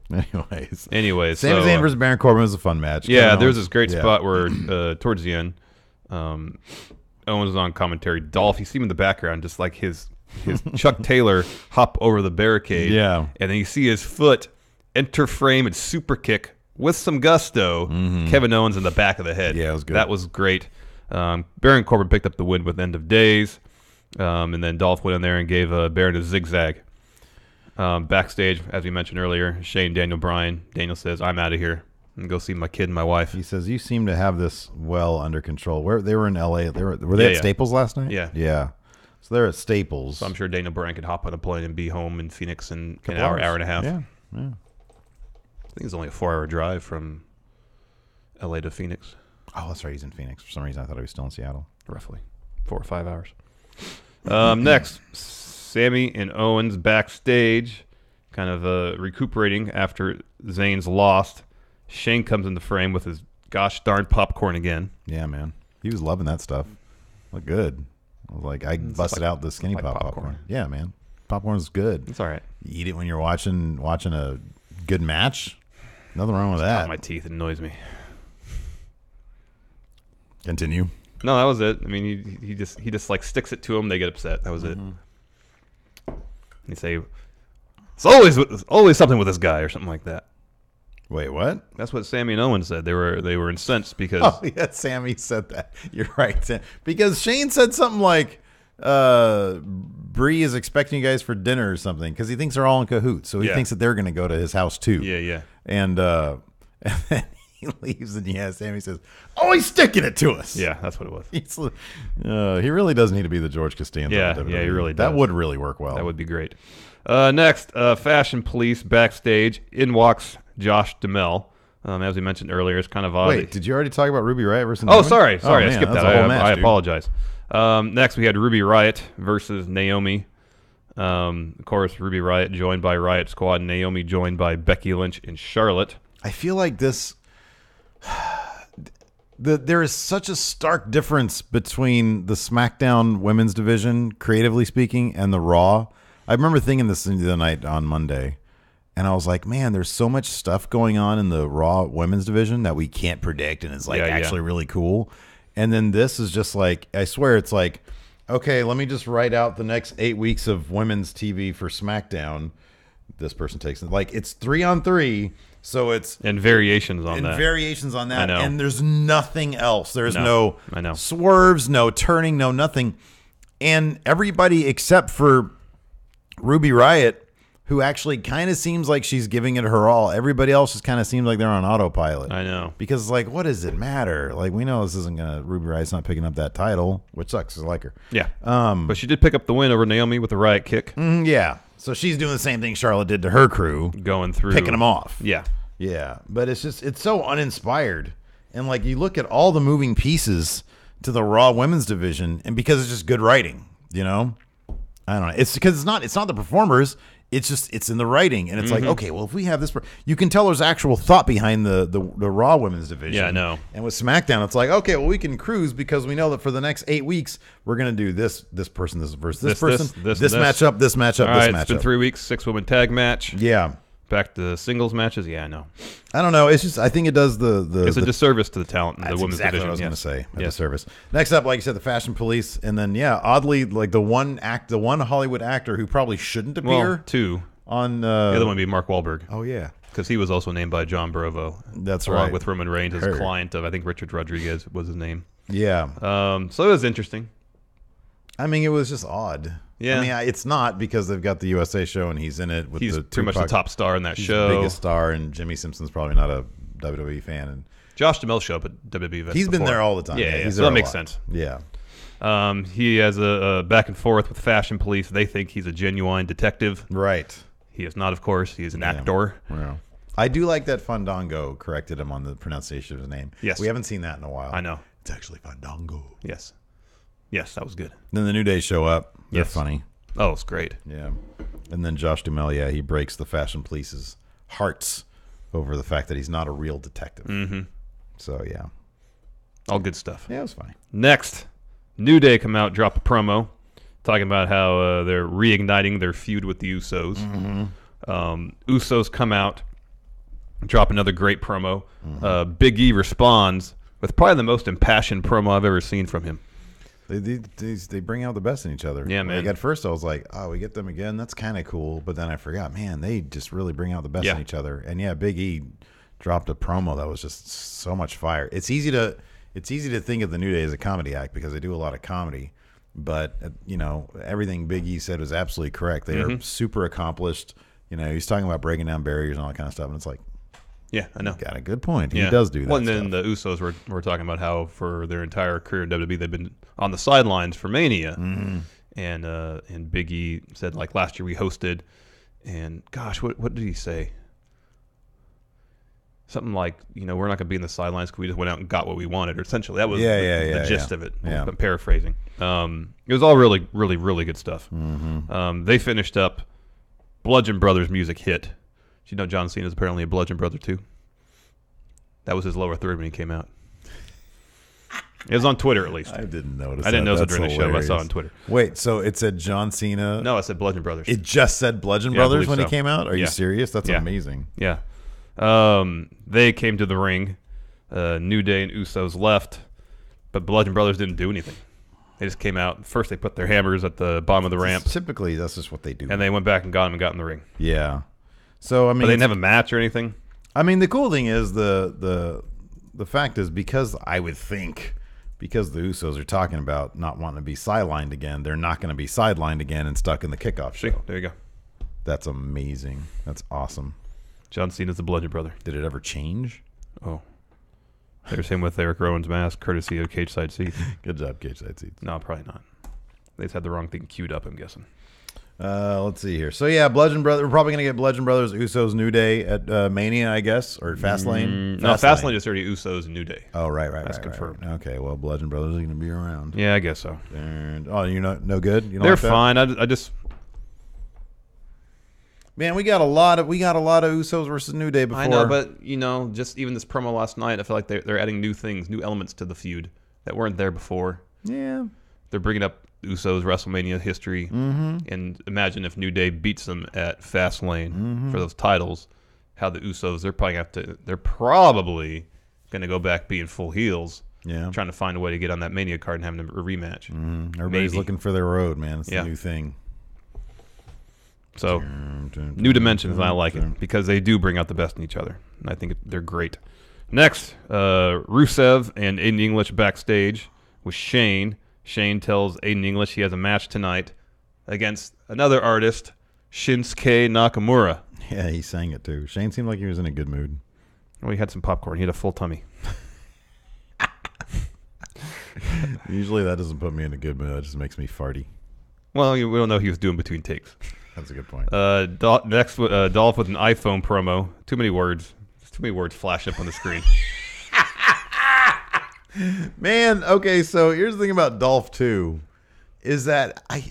Anyways, Sami Zayn versus Baron Corbin was a fun match. Yeah, there's this great spot where towards the end, Owens was on commentary. Dolph, you see him in the background, just like his Chuck Taylor hop over the barricade. Yeah. And then you see his foot enter frame and super kick with some gusto. Kevin Owens in the back of the head. Yeah, it was good. That was great. Baron Corbin picked up the win with End of Days. And then Dolph went in there and gave Baron a zigzag. Backstage, as we mentioned earlier, Shane, Daniel Bryan. Daniel says, I'm out of here. And go see my kid and my wife. He says, you seem to have this well under control. Where they were in L.A. Were they at Staples last night? Yeah. Yeah. So they're at Staples. So I'm sure Daniel Bryan could hop on a plane and be home in Phoenix in an hour and a half. Yeah. I think it's only a 4-hour drive from L.A. to Phoenix. Oh, that's right. He's in Phoenix. For some reason, I thought he was still in Seattle. Roughly 4 or 5 hours. Next, Sami and Owens backstage, kind of recuperating after Zayn's lost. Shane comes in the frame with his gosh darn popcorn again. Yeah, man. He was loving that stuff. Looked good. I was like, I busted out the skinny popcorn. Yeah, man. Popcorn's good. It's all right. You eat it when you're watching a good match. Nothing wrong with that. My teeth, it annoys me. Continue. No, that was it. I mean, he just like sticks it to them. They get upset. That was it. You say, it's always something with this guy or something like that. Wait, what? That's what Sami and Owens said. They were incensed because. Oh yeah, Sami said that. You're right, because Shane said something like, "Bree is expecting you guys for dinner or something," because he thinks they're all in cahoots. So he thinks that they're going to go to his house too. Yeah. And then he leaves, and Sami says, "Oh, he's sticking it to us." Yeah, that's what it was. He really does need to be the George Costanza. Yeah, he really does. That would really work well. That would be great. Next, Fashion Police backstage. In walks Josh Duhamel. As we mentioned earlier, it's kind of odd. Wait, did you already talk about Ruby Riott versus Naomi? Sorry, I skipped that. I dude. apologize. Next, we had Ruby Riott versus Naomi. Of course, Ruby Riott joined by Riott Squad. Naomi joined by Becky Lynch and Charlotte. I feel like this... there is such a stark difference between the SmackDown women's division, creatively speaking, and the Raw. I remember thinking this the other night on Monday, and I was like, man, there's so much stuff going on in the Raw women's division that we can't predict, and it's actually really cool. And then this is just like, I swear it's like, okay, let me just write out the next 8 weeks of women's TV for SmackDown. This person takes it. Like, it's 3-on-3, so it's... And variations on that. I know. And there's nothing else. There's no I know. swerves, no turning, no nothing. And everybody except for Ruby Riott, who actually kind of seems like she's giving it her all. Everybody else just kind of seems like they're on autopilot. I know. Because, like, what does it matter? Like, we know this isn't going to... Ruby Riott's not picking up that title, which sucks because I like her. Yeah. But she did pick up the win over Naomi with a Riott kick. Yeah. So she's doing the same thing Charlotte did to her crew. Going through. Picking them off. Yeah. Yeah. But it's so uninspired. And, like, you look at all the moving pieces to the Raw women's division, and because it's just good writing, you know? I don't know. It's because it's not the performers. It's in the writing, and it's like, okay, well, if we have this, you can tell there's actual thought behind the Raw women's division. Yeah, I know. And with SmackDown, it's like, okay, well, we can cruise because we know that for the next 8 weeks, we're gonna do this person, this versus this person, this matchup, this matchup, All this right, matchup. It's been 3 weeks, 6-woman tag match. Yeah. Back to singles matches. Yeah, I know. I don't know. It's just I think it does it's a disservice to the talent in the women's exactly division. What I was going to say. A disservice. Next up, like you said, the Fashion Police, and then oddly, like the one Hollywood actor who probably shouldn't appear. Well, two. On the other one would be Mark Wahlberg. Oh yeah, because he was also named by John Bravo. That's along right. With Roman Reigns as client of, I think, Richard Rodriguez was his name. Yeah. So it was interesting. I mean, it was just odd. Yeah. I mean, it's not because they've got the USA show and he's in it with he's the pretty much the top star in that show. The biggest star, and Jimmy Simpson's probably not a WWE fan. And Josh Duhamel show up at WWE events. He's been there all the time. Yeah. So that makes sense. Yeah. He has a back and forth with Fashion Police. They think he's a genuine detective. Right. He is not, of course. He is an actor. Yeah. I do like that Fandango corrected him on the pronunciation of his name. Yes. We haven't seen that in a while. I know. It's actually Fandango. Yes. Yes, that was good. Then the New Day show up. They're funny. Oh, it's great. Yeah. And then Josh Duhamel, he breaks the Fashion Police's hearts over the fact that he's not a real detective. Mm-hmm. So, yeah. All good stuff. Yeah, it was fine. Next, New Day come out, drop a promo talking about how they're reigniting their feud with the Usos. Mm-hmm. Usos come out, drop another great promo. Big E responds with probably the most impassioned promo I've ever seen from him. They bring out the best in each other. Yeah, man. Like at first I was like, oh, we get them again. That's kind of cool. But then I forgot, man, they just really bring out the best in each other. And yeah, Big E dropped a promo that was just so much fire. It's easy to think of the New Day as a comedy act because they do a lot of comedy. But, everything Big E said was absolutely correct. They are super accomplished. He's talking about breaking down barriers and all that kind of stuff. And it's like, yeah, I know. Got a good point. He does do that. Well, and then the Usos were talking about how for their entire career in WWE, they've been on the sidelines for Mania. Mm-hmm. And Big E said, like, last year we hosted, and gosh, what did he say? Something like, we're not going to be in the sidelines because we just went out and got what we wanted. Or essentially, that was the gist of it. Yeah. I'm paraphrasing. It was all really, really, really good stuff. Mm-hmm. They finished up. Bludgeon Brothers music hit. Did you know John Cena is apparently a Bludgeon Brother too? That was his lower third when he came out. It was on Twitter, at least. I didn't notice. I didn't notice it That's during the show, but I saw it on hilarious. Twitter. Wait, so it said John Cena? No, it said Bludgeon Brothers. It just said Bludgeon Yeah, I Brothers believe when so. he came out? Are you serious? That's amazing. Yeah. They came to the ring. New Day and Usos left, but Bludgeon Brothers didn't do anything. They just came out. First, they put their hammers at the bottom of the ramp. Typically, that's just what they do. And they went back and got him and got in the ring. Yeah. So, I mean, but they didn't have a match or anything? I mean, the cool thing is the fact is because I would think because the Usos are talking about not wanting to be sidelined again, they're not going to be sidelined again and stuck in the kickoff show. See, there you go. That's amazing. That's awesome. John Cena's the Bludgeon Brother. Did it ever change? Oh. There's him with Eric Rowan's mask, courtesy of Cage Side Seats. Good job, Cage Side Seats. No, probably not. They just had the wrong thing queued up, I'm guessing. Let's see here. So, yeah, Bludgeon Brothers. We're probably going to get Bludgeon Brothers, Usos, New Day at Mania, I guess, or Fastlane. No, Fastlane is already Usos and New Day. Oh, right. That's confirmed. Right. Okay, well, Bludgeon Brothers are going to be around. Yeah, I guess so. And, you're no good? You don't They're like that? fine. I just... Man, we got a lot of Usos versus New Day before. I know, but just even this promo last night, I feel like they're adding new things, new elements to the feud that weren't there before. Yeah, they're bringing up Usos WrestleMania history, and imagine if New Day beats them at Fastlane for those titles. How the Usos they're probably gonna go back being full heels. Yeah, trying to find a way to get on that Mania card and having a rematch. Everybody's looking for their road, man. It's the new thing. So, new dimensions, and I like it because they do bring out the best in each other, and I think they're great. Next, Rusev and Aiden English backstage with Shane. Shane tells Aiden English he has a match tonight against another artist, Shinsuke Nakamura. Yeah, he sang it too. Shane seemed like he was in a good mood. Well, he had some popcorn. He had a full tummy. Usually that doesn't put me in a good mood. That just makes me farty. Well, we don't know what he was doing between takes. That's a good point. Next, Dolph with an iPhone promo. Too many words. There's too many words flash up on the screen. Man, okay, so here's the thing about Dolph too, is that I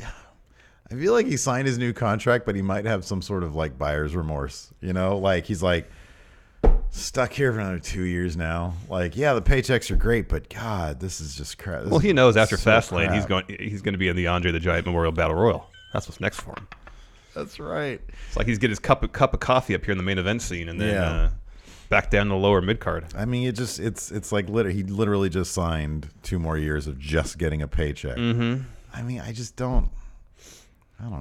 feel like he signed his new contract, but he might have some sort of like buyer's remorse. Like he's like stuck here for another 2 years now. Like, yeah, the paychecks are great, but God, this is just crap. Well, he knows after Fastlane he's going to be in the Andre the Giant Memorial Battle Royal. That's what's next for him. That's right. It's like he's getting his cup of coffee up here in the main event scene, and then back down the lower mid card. I mean, it's like he literally just signed 2 more years of just getting a paycheck. Mm-hmm. I mean, I don't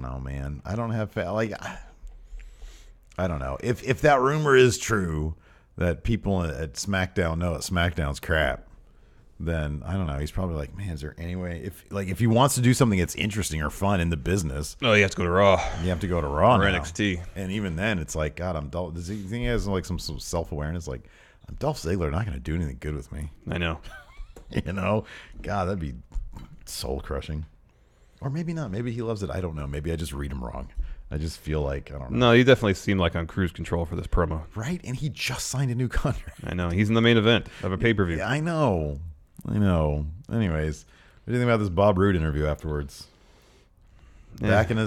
know, man. I don't have I don't know if that rumor is true that people at SmackDown know that SmackDown's crap. Then I don't know. He's probably like, man, is there any way if he wants to do something that's interesting or fun in the business? Oh, you have to go to Raw. You have to go to Raw or now. NXT. And even then, it's like, God, I'm Dolph. Does he think he has like some self-awareness? Like, I'm Dolph Ziggler, not going to do anything good with me. I know. God, that'd be soul crushing. Or maybe not. Maybe he loves it. I don't know. Maybe I just read him wrong. I just feel like, I don't know. No, you definitely seem like on cruise control for this promo. Right? And he just signed a new contract. I know. He's in the main event of a pay-per-view. Yeah, I know. Anyways, what do you think about this Bob Roode interview afterwards? Yeah. Back in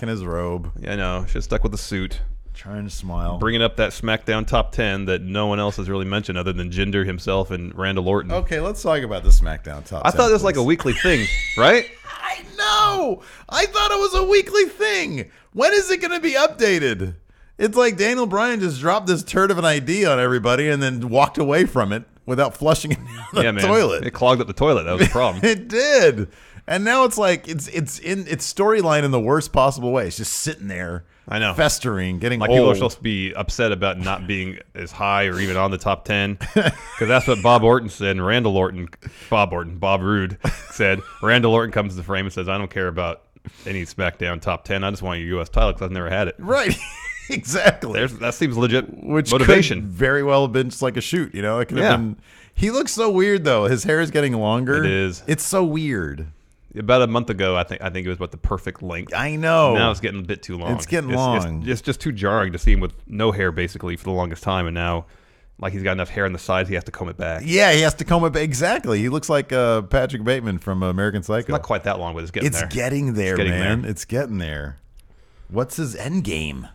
his robe. Yeah, I know. Should have stuck with the suit. Trying to smile. Bringing up that SmackDown top 10 that no one else has really mentioned other than Jinder himself and Randall Orton. Okay, let's talk about the SmackDown top 10. I thought this was like a weekly thing, right? I know. I thought it was a weekly thing. When is it going to be updated? It's like Daniel Bryan just dropped this turd of an idea on everybody and then walked away from it without flushing it down the toilet. It clogged up the toilet. That was the problem. It did. And now it's like it's in its storyline in the worst possible way. It's just sitting there. I know. Festering, getting like old. People are supposed to be upset about not being as high or even on the top 10 because that's what Bob Orton said. And Bob Roode said. Randall Orton comes to the frame and says, "I don't care about any SmackDown top 10. I just want your U.S. title because I've never had it." Right. Exactly. That seems legit. Which motivation could very well have been just like a shoot. It could have been. He looks so weird though. His hair is getting longer. It is. It's so weird. About a month ago, I think it was about the perfect length. I know. Now it's getting a bit too long. It's getting long. It's just too jarring to see him with no hair basically for the longest time, and now, like he's got enough hair on the sides, he has to comb it back. Yeah, he has to comb it back. Exactly. He looks like Patrick Bateman from American Psycho. It's not quite that long, but it's getting there. It's getting there, man. It's getting there. What's his end game?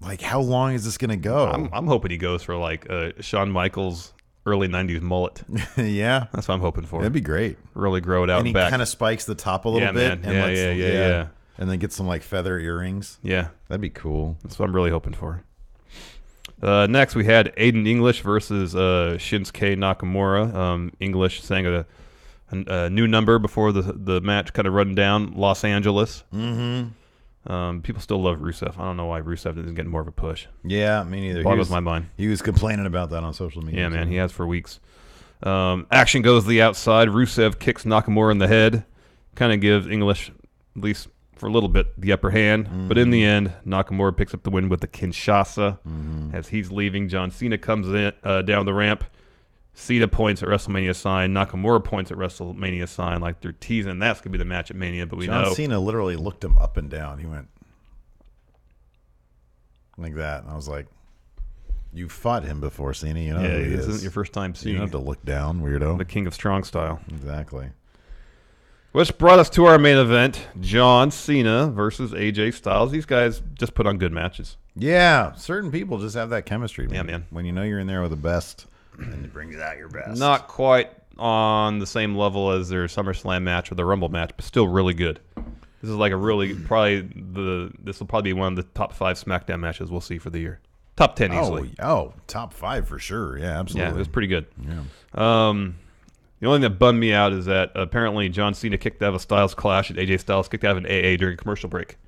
Like, how long is this going to go? I'm hoping he goes for like Shawn Michaels early 90s mullet. Yeah. That's what I'm hoping for. That'd be great. Really grow it out and he back. kind of spikes the top a little bit. Man. And yeah. And then get some like feather earrings. Yeah. That'd be cool. That's what I'm really hoping for. Next, we had Aiden English versus Shinsuke Nakamura. English sang a new number before the match, kind of running down Los Angeles. Mm-hmm. People still love Rusev. I don't know why Rusev isn't getting more of a push. Yeah, me neither. Boggles my mind. He was complaining about that on social media. Yeah, man, he has for weeks. Action goes to the outside. Rusev kicks Nakamura in the head. Kind of gives English, at least for a little bit, the upper hand. Mm-hmm. But in the end, Nakamura picks up the win with the Kinshasa. Mm-hmm. As he's leaving, John Cena comes in down the ramp. Cena points at WrestleMania sign. Nakamura points at WrestleMania sign. Like they're teasing that's going to be the match at Mania, but John Cena literally looked him up and down. He went like that. And I was like, you fought him before, Cena. You know yeah, who he this is. isn't your first time seeing You don't have to look down, weirdo. The King of Strong Style. Exactly. Which brought us to our main event, John Cena versus AJ Styles. These guys just put on good matches. Yeah, certain people just have that chemistry. Man. Yeah, man. When you know you're in there with the best, and it brings out your best. Not quite on the same level as their SummerSlam match or the Rumble match, but still really good. This is like a really this will probably be one of the top 5 SmackDown matches we'll see for the year. Top 10 easily. Oh, top 5 for sure. Yeah, absolutely. Yeah, it was pretty good. Yeah. The only thing that bummed me out is that apparently John Cena kicked out of a Styles Clash and AJ Styles kicked out of an AA during a commercial break.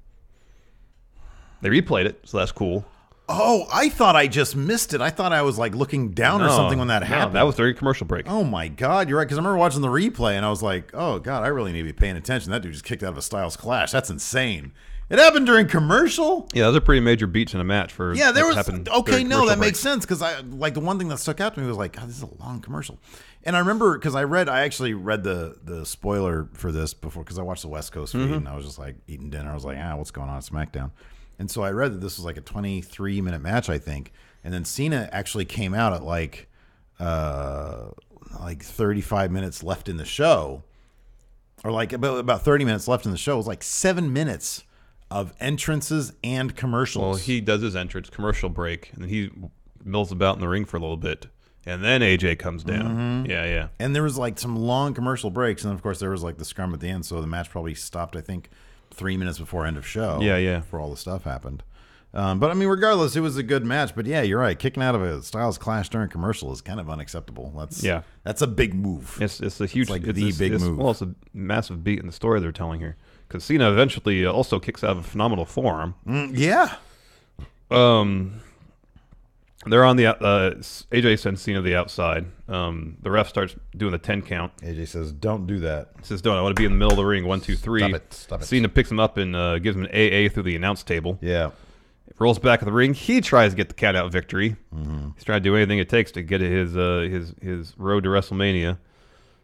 They replayed it, so that's cool. Oh, I thought I just missed it. I thought I was like looking down or something when that happened. That was during a commercial break. Oh my God, you're right. Because I remember watching the replay and I was like, oh God, I really need to be paying attention. That dude just kicked out of a Styles Clash. That's insane. It happened during commercial. Yeah, those are pretty major beats in a match for. Yeah, there was okay. No, that makes sense because I like the one thing that stuck out to me was like, God, this is a long commercial. And I remember because I actually read the spoiler for this before because I watched the West Coast feed and I was just like eating dinner. I was like, what's going on at SmackDown? And so I read that this was like a 23-minute match, I think. And then Cena actually came out at like 35 minutes left in the show, or like about 30 minutes left in the show. It was like 7 minutes of entrances and commercials. Well, he does his entrance, commercial break, and then he mills about in the ring for a little bit. And then AJ comes down. Mm-hmm. Yeah. And there was like some long commercial breaks. And of course, there was like the scrum at the end. So the match probably stopped, I think, 3 minutes before end of show. Yeah. Before all the stuff happened. But I mean, regardless, it was a good match. But yeah, you're right. Kicking out of a Styles Clash during commercial is kind of unacceptable. That's a big move. It's a huge, big move. Well, it's a massive beat in the story they're telling here. Because Cena eventually also kicks out of a phenomenal forearm. Yeah. They're on the AJ sends Cena to the outside. The ref starts doing the 10 count. AJ says, "Don't do that." He says, "Don't. I want to be in the middle of the ring. 1, 2, 3." Stop it. Cena picks him up and gives him an AA through the announce table. Yeah. Rolls back in the ring. He tries to get the count out victory. Mm-hmm. He's trying to do anything it takes to get his road to WrestleMania.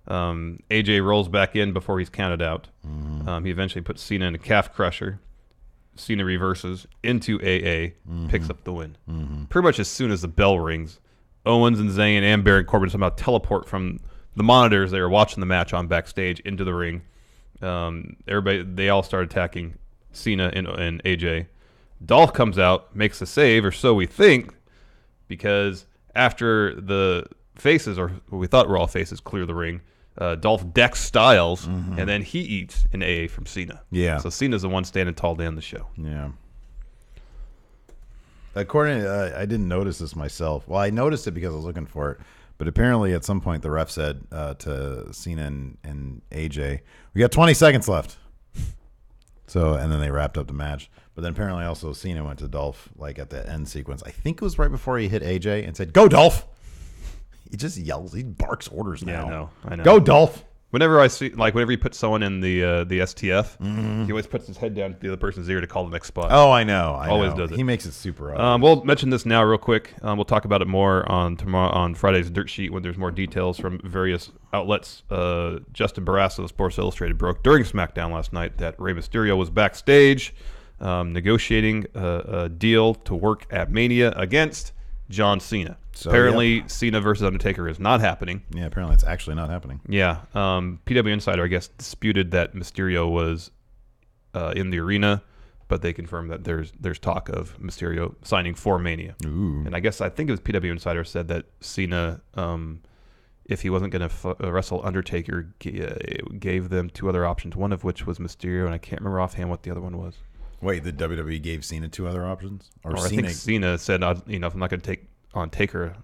AJ rolls back in before he's counted out. Mm-hmm. He eventually puts Cena in a calf crusher. Cena reverses into AA, picks up the win. Mm-hmm. Pretty much as soon as the bell rings, Owens and Zayn and Baron Corbin somehow teleport from the monitors they were watching the match on backstage into the ring. They all start attacking Cena and AJ. Dolph comes out, makes a save, or so we think, because after the faces, or we thought were all faces, clear the ring, Dolph decks Styles, and then he eats an AA from Cena. Yeah. So Cena's the one standing tall to end the show. Yeah. According to, I didn't notice this myself. Well, I noticed it because I was looking for it. But apparently at some point the ref said to Cena and AJ, we got 20 seconds left. So, and then they wrapped up the match. But then apparently also Cena went to Dolph like at the end sequence. I think it was right before he hit AJ and said, "Go Dolph." He just yells. He barks orders now. Yeah, I know. Go Dolph. Whenever I see, like, whenever he puts someone in the STF, he always puts his head down to the other person's ear to call the next spot. Oh, I know. Always does it. He makes it super obvious. We'll mention this now real quick. We'll talk about it more on Friday's Dirt Sheet when there's more details from various outlets. Justin Barrasso of Sports Illustrated broke during SmackDown last night that Rey Mysterio was backstage negotiating a deal to work at Mania against John Cena. So, apparently, Cena versus Undertaker is not happening. Yeah, apparently it's actually not happening. Yeah. PW Insider, I guess, disputed that Mysterio was in the arena, but they confirmed that there's talk of Mysterio signing for Mania. Ooh. And I think it was PW Insider said that Cena, if he wasn't going to wrestle Undertaker, gave them two other options, one of which was Mysterio, and I can't remember offhand what the other one was. Wait, the WWE gave Cena two other options? Or I think Cena said, if I'm not going to take on Taker,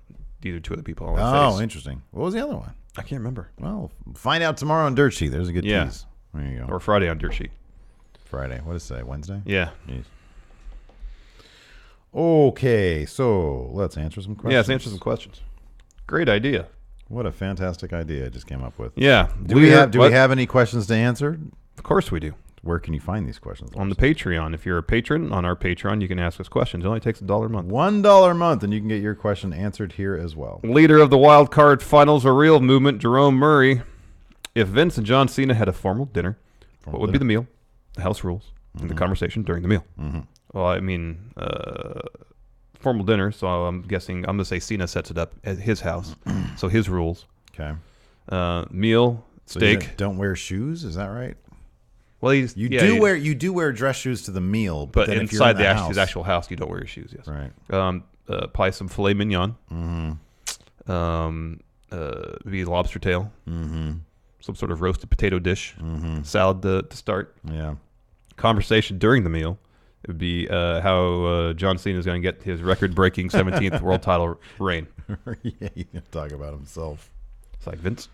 these are two other people I want to face. Interesting. What was the other one? I can't remember. Well, find out tomorrow on Dirt Sheet. There's a good tease. There you go. Or Friday on Dirt Sheet. Friday. What is today? Wednesday? Yeah. Jeez. Okay, so let's answer some questions. Yeah, let's answer some questions. Great idea. What a fantastic idea I just came up with. Yeah. Do we have any questions to answer? Of course we do. Where can you find these questions? On the Patreon. If you're a patron on our Patreon, you can ask us questions. It only takes $1 a month. $1 a month, and you can get your question answered here as well. Leader of the Wild Card Finals or Real movement, Jerome Murray. If Vince and John Cena had a formal dinner, what would be the meal, the house rules, and the conversation during the meal? Well, I mean, formal dinner, so I'm guessing, I'm going to say Cena sets it up at his house. So his rules. Okay. Meal, so steak. Don't wear shoes, is that right? Well, you do wear dress shoes to the meal, but then inside if you're in his actual house, you don't wear your shoes. Yes, right. Probably some filet mignon. Maybe lobster tail. Some sort of roasted potato dish. Salad to start. Yeah. Conversation during the meal. It would be how John Cena is going to get his record-breaking 17th world title reign. Yeah, he's going to talk about himself. It's like, Vince.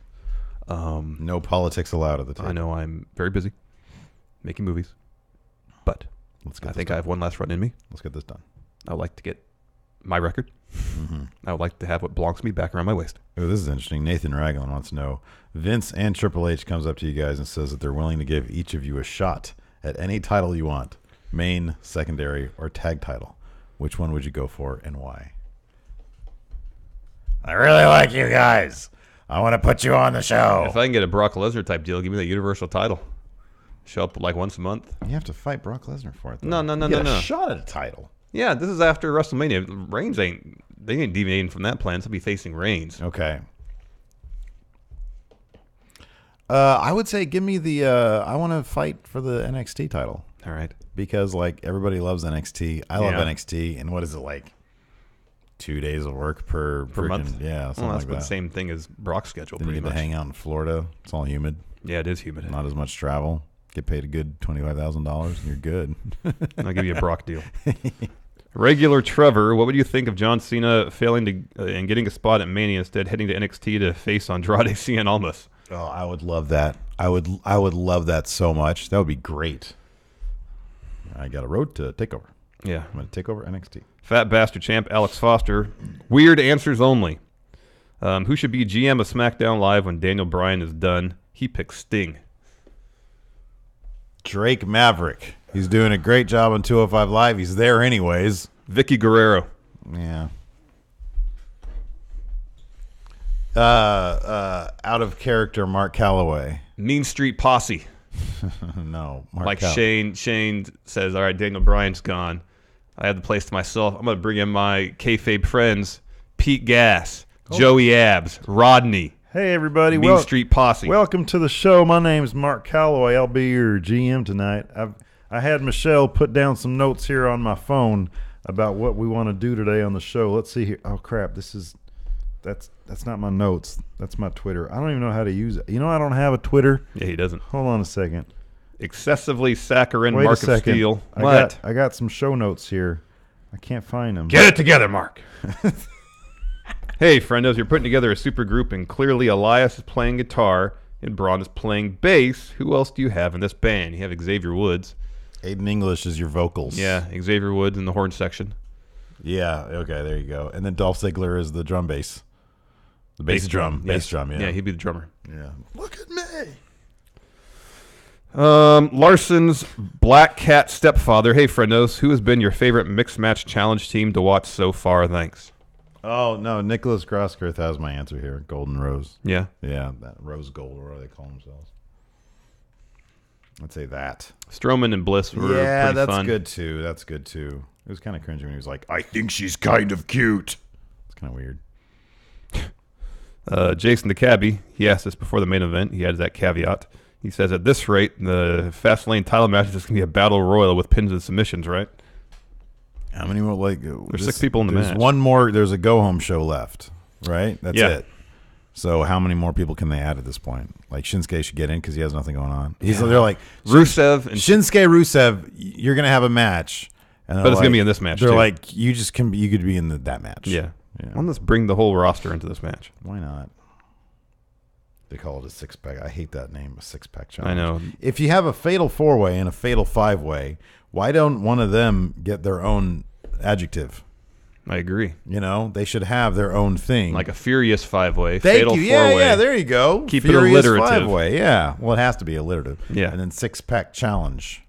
No politics allowed at the table. I know I'm very busy making movies, but I think I have one last run in me. Let's get this done. I would like to get my record. I would like to have what belongs to me back around my waist. Oh, this is interesting. Nathan Raglan wants to know, Vince and Triple H comes up to you guys and says that they're willing to give each of you a shot at any title you want, main, secondary, or tag title. Which one would you go for and why? I really like you guys. I want to put you on the show. If I can get a Brock Lesnar type deal, give me the Universal title. Show up like once a month. You have to fight Brock Lesnar for it, though. No. You get a shot at a title. Yeah, this is after WrestleMania. Reigns they ain't deviating from that plan. So he'll be facing Reigns. Okay. I would say give me the. I want to fight for the NXT title. All right. Because like everybody loves NXT. I love NXT, and what is it like? 2 days of work per month. Yeah, something like that. The same thing as Brock's schedule. Then you get to hang out in Florida. It's all humid. Yeah, it is humid. Not as much travel. Get paid a good $25,000, and you're good. I'll give you a Brock deal. Regular Trevor, what would you think of John Cena failing to and getting a spot at Mania instead, heading to NXT to face Andrade Cien Almas? Oh, I would love that. I would love that so much. That would be great. I got a road to TakeOver. Yeah. I'm going to take over NXT. Fat Bastard Champ, Alex Foster. Weird answers only. Who should be GM of SmackDown Live when Daniel Bryan is done? He picks Sting. Drake Maverick. He's doing a great job on 205 Live. He's there anyways. Vicky Guerrero. Yeah. Out of character, Mark Calloway. Mean Street Posse. No. Mark Shane says, all right, Daniel Bryan's gone. I have the place to myself. I'm going to bring in my kayfabe friends, Pete Gas, Joey Abs, Rodney. Hey, everybody. Mean Street Posse. Welcome to the show. My name's Mark Calloway. I'll be your GM tonight. I had Michelle put down some notes here on my phone about what we want to do today on the show. Let's see here. Oh crap! That's not my notes. That's my Twitter. I don't even know how to use it. You know, I don't have a Twitter. Yeah, he doesn't. Hold on a second. Excessively saccharine, Wait Mark a second. of Steel. I got some show notes here. I can't find them. Get it together, Mark. Hey, friendos, you're putting together a super group, and clearly Elias is playing guitar and Braun is playing bass. Who else do you have in this band? You have Xavier Woods. Aiden English is your vocals. Yeah, Xavier Woods in the horn section. Yeah, okay, there you go. And then Dolph Ziggler is the drum bass. The bass drum. Bass drum, yeah. Yeah, he'd be the drummer. Yeah. Look at me. Larson's Black Cat Stepfather. Hey, friendos, who has been your favorite mixed match challenge team to watch so far? Thanks. Oh, no, Nicholas Grosskirth has my answer here. Golden Rose. Yeah? Yeah, that Rose Gold, or what do they call themselves? I'd say that. Strowman and Bliss were pretty fun. Yeah, that's good, too. That's good, too. It was kind of cringy when he was like, I think she's kind of cute. It's kind of weird. Jason the Cabbie, he asked this before the main event. He adds that caveat. He says, at this rate, the Fastlane title match is just going to be a battle royal with pins and submissions, right? How many more? There's 6 people in the match. There's one more. There's a go-home show left, right? That's it. So how many more people can they add at this point? Like Shinsuke should get in because he has nothing going on. They're like, Rusev and Shinsuke Rusev, you're going to have a match. But it's going to be in this match, They're too. like, you could be in that match. Yeah. Well, let's bring the whole roster into this match. Why not? They call it a six-pack. I hate that name, a six-pack challenge. I know. If you have a fatal four-way and a fatal five-way, why don't one of them get their own adjective? I agree. You know, they should have their own thing. Like a furious five-way, Thank fatal you. four-way. Yeah, there you go. Keep furious it alliterative. Five-way. Yeah. Well, it has to be alliterative. Yeah. And then six-pack challenge,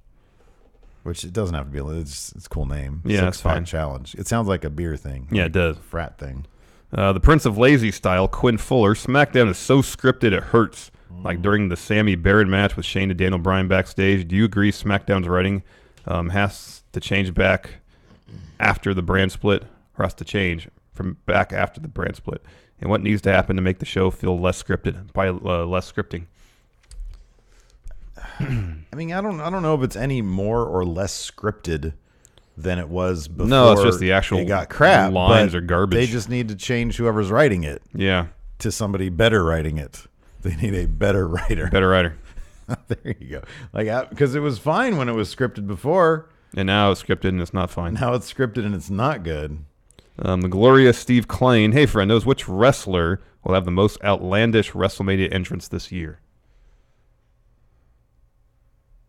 which it doesn't have to be. It's a cool name. Yeah, that's fine. Challenge. It sounds like a beer thing. Yeah, it does. Frat thing. The Prince of Lazy style, Quinn Fuller. SmackDown is so scripted it hurts. Like during the Sammy Barrett match with Shane and Daniel Bryan backstage. Do you agree SmackDown's writing has to change back after the brand split, or has to change from back after the brand split? And what needs to happen to make the show feel less scripted by less scripting? I mean, I don't know if it's any more or less scripted than it was before. No, it's just the actual it got crap. lines or garbage. They just need to change whoever's writing it. Yeah. To somebody better writing it. They need a better writer. Better writer. There you go. Like, because it was fine when it was scripted before. And now it's scripted and it's not fine. Now it's scripted and it's not good. The glorious Steve Klein. Hey, friendos, which wrestler will have the most outlandish WrestleMania entrance this year?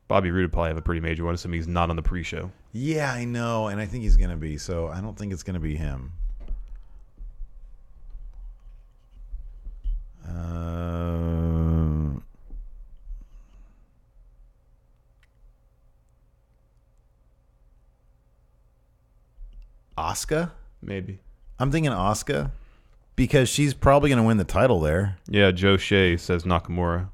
Bobby Roode would probably have a pretty major one, assuming he's not on the pre-show. Yeah, I know, and I think he's going to be, so I don't think it's going to be him. Asuka? Maybe. I'm thinking Asuka because she's probably going to win the title there. Yeah, Joe Shea says Nakamura.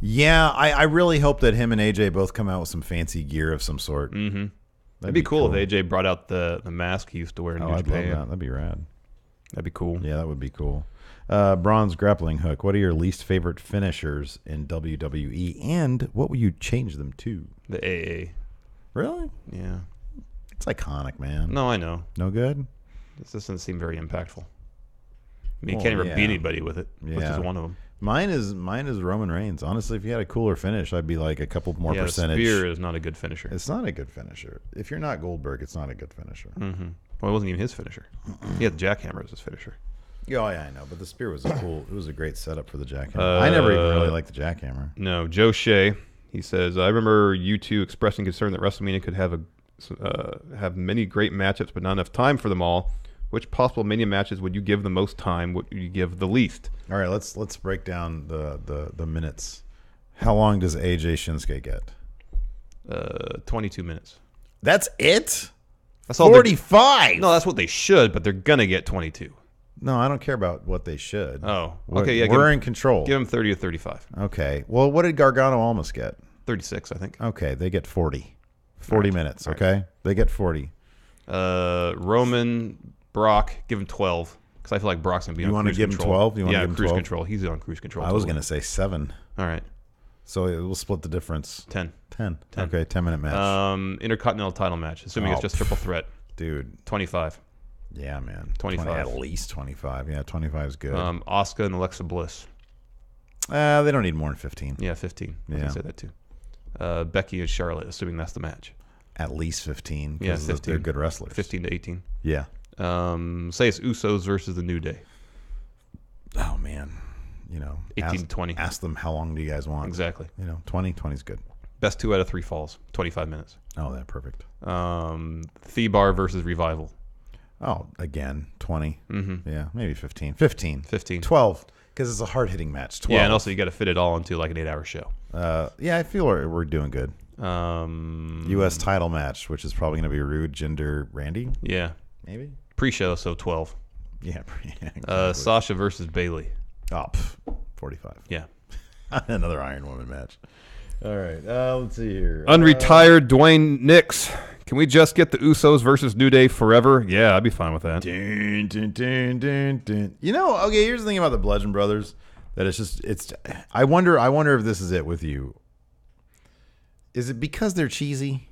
Yeah, I really hope that him and AJ both come out with some fancy gear of some sort. Mm-hmm. That'd be cool if AJ brought out the mask he used to wear in New Japan. I'd love that. That'd be rad. That'd be cool. Yeah, that would be cool. Bronze grappling hook. What are your least favorite finishers in WWE, and what would you change them to? The AA. Really? Yeah. It's iconic, man. No, I know. No good? This doesn't seem very impactful. I mean, you can't even beat anybody with it, which is one of them. Mine is Roman Reigns. Honestly, if you had a cooler finish, I'd be like a couple more percentage. The spear is not a good finisher. It's not a good finisher. If you're not Goldberg, it's not a good finisher. Mm-hmm. Well, it wasn't even his finisher. He had the jackhammer as his finisher. Oh, yeah, I know. But the spear was it was a great setup for the jackhammer. I never even really liked the jackhammer. No, Joe Shea, he says, I remember you two expressing concern that WrestleMania could have many great matchups, but not enough time for them all. Which possible Mania matches would you give the most time? What would you give the least? All right, let's break down the minutes. How long does AJ Shinsuke get? 22 minutes. That's it? That's all 45. No, that's what they should, but they're gonna get 22. No, I don't care about what they should. Oh, okay, yeah. We're in control. Give them 30 or 35. Okay. Well, what did Gargano almost get? 36, I think. Okay, they get 40. 40 minutes, okay? Right. They get 40. Roman, Brock, give him 12. Because I feel like Brock's going to be on cruise control. You want to give him 12? Cruise control. He's on cruise control. I was going to say 7. All right. So we'll split the difference. 10. 10. Okay, 10-minute match. Intercontinental title match, assuming it's just triple threat. Dude. 25. Yeah, man. 25. At least 25. Yeah, 25 is good. Asuka and Alexa Bliss. They don't need more than 15. Yeah, 15. I Yeah. can say that too. Becky and Charlotte, assuming that's the match. At least 15. Yeah, 15. They're good wrestlers. 15 to 18. Yeah. Say it's Usos versus the New Day. Oh, man. 18 to 20. Ask them how long do you guys want. Exactly. 20. 20 is good. Best 2 out of 3 falls. 25 minutes. Oh, that's perfect. Thebar versus Revival. Oh, again, 20. Mm-hmm. Yeah, maybe 15. 15. 15. 12, because it's a hard-hitting match. 12. Yeah, and also you got to fit it all into like an 8-hour show. Yeah, I feel we're doing good. U.S. title match, which is probably going to be Rude, Jinder, Randy. Yeah. Maybe? Pre-show, so 12. Yeah. Exactly. Sasha versus Bayley. Oh, 45. Yeah. Another Iron Woman match. All right. Let's see here. Unretired Dwayne Nix. Can we just get the Usos versus New Day forever? Yeah, I'd be fine with that. Dun, dun, dun, dun, dun. Okay, here's the thing about the Bludgeon Brothers. That it's I wonder if this is it with you. Is it because they're cheesy?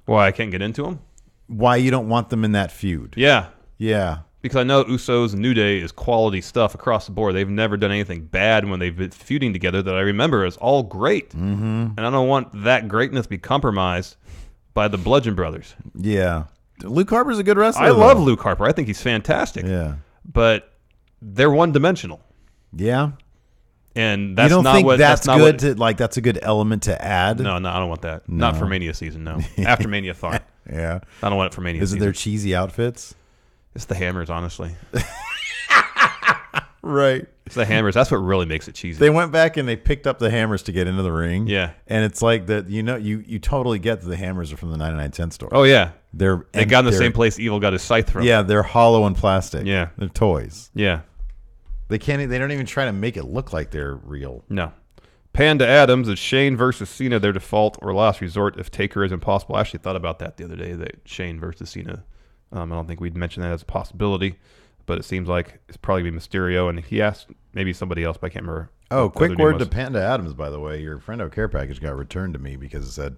Why I can't get into them? Why you don't want them in that feud? Yeah. Yeah. Because I know Usos and New Day is quality stuff across the board. They've never done anything bad when they've been feuding together that I remember is all great. Mm-hmm. And I don't want that greatness to be compromised by the Bludgeon Brothers. Yeah. Luke Harper's a good wrestler. I love Luke Harper. I think he's fantastic. Yeah. But they're one-dimensional. Yeah. And that's you don't not think what that's not good what, to like. That's a good element to add. No, I don't want that. No. Not for Mania season. No, after Mania, fine. Yeah, I don't want it for Mania. Is season. it their cheesy outfits? It's the Hammers, honestly. Right. It's the Hammers. That's what really makes it cheesy. They went back and they picked up the Hammers to get into the ring. Yeah, and it's like that. You totally get that the Hammers are from the 99-cent store. Oh yeah, they got in the they're, same place Evil got his scythe from. Yeah, they're hollow and plastic. Yeah, they're toys. Yeah. They don't even try to make it look like they're real. No. Panda Adams, is Shane versus Cena their default or last resort if Taker is impossible? I actually thought about that the other day, that Shane versus Cena. I don't think we'd mentioned that as a possibility, but it seems like it's probably be Mysterio, and he asked maybe somebody else, but I can't remember. Oh, quick word to Panda Adams, by the way. Your friendo care package got returned to me because it said,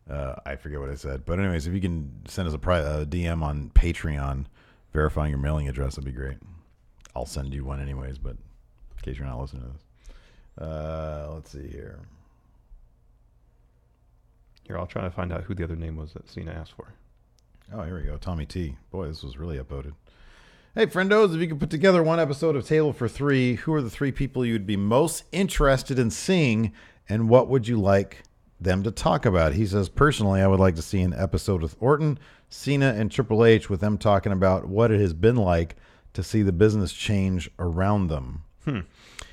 I forget what it said. But anyways, if you can send us a DM on Patreon verifying your mailing address, that'd be great. I'll send you one anyways, but in case you're not listening to this. Let's see here. Here, I'll try to find out who the other name was that Cena asked for. Oh, here we go. Tommy T. Boy, this was really upvoted. Hey, friendos, if you could put together one episode of Table for Three, who are the 3 people you'd be most interested in seeing, and what would you like them to talk about? He says, personally, I would like to see an episode with Orton, Cena, and Triple H with them talking about what it has been like to see the business change around them.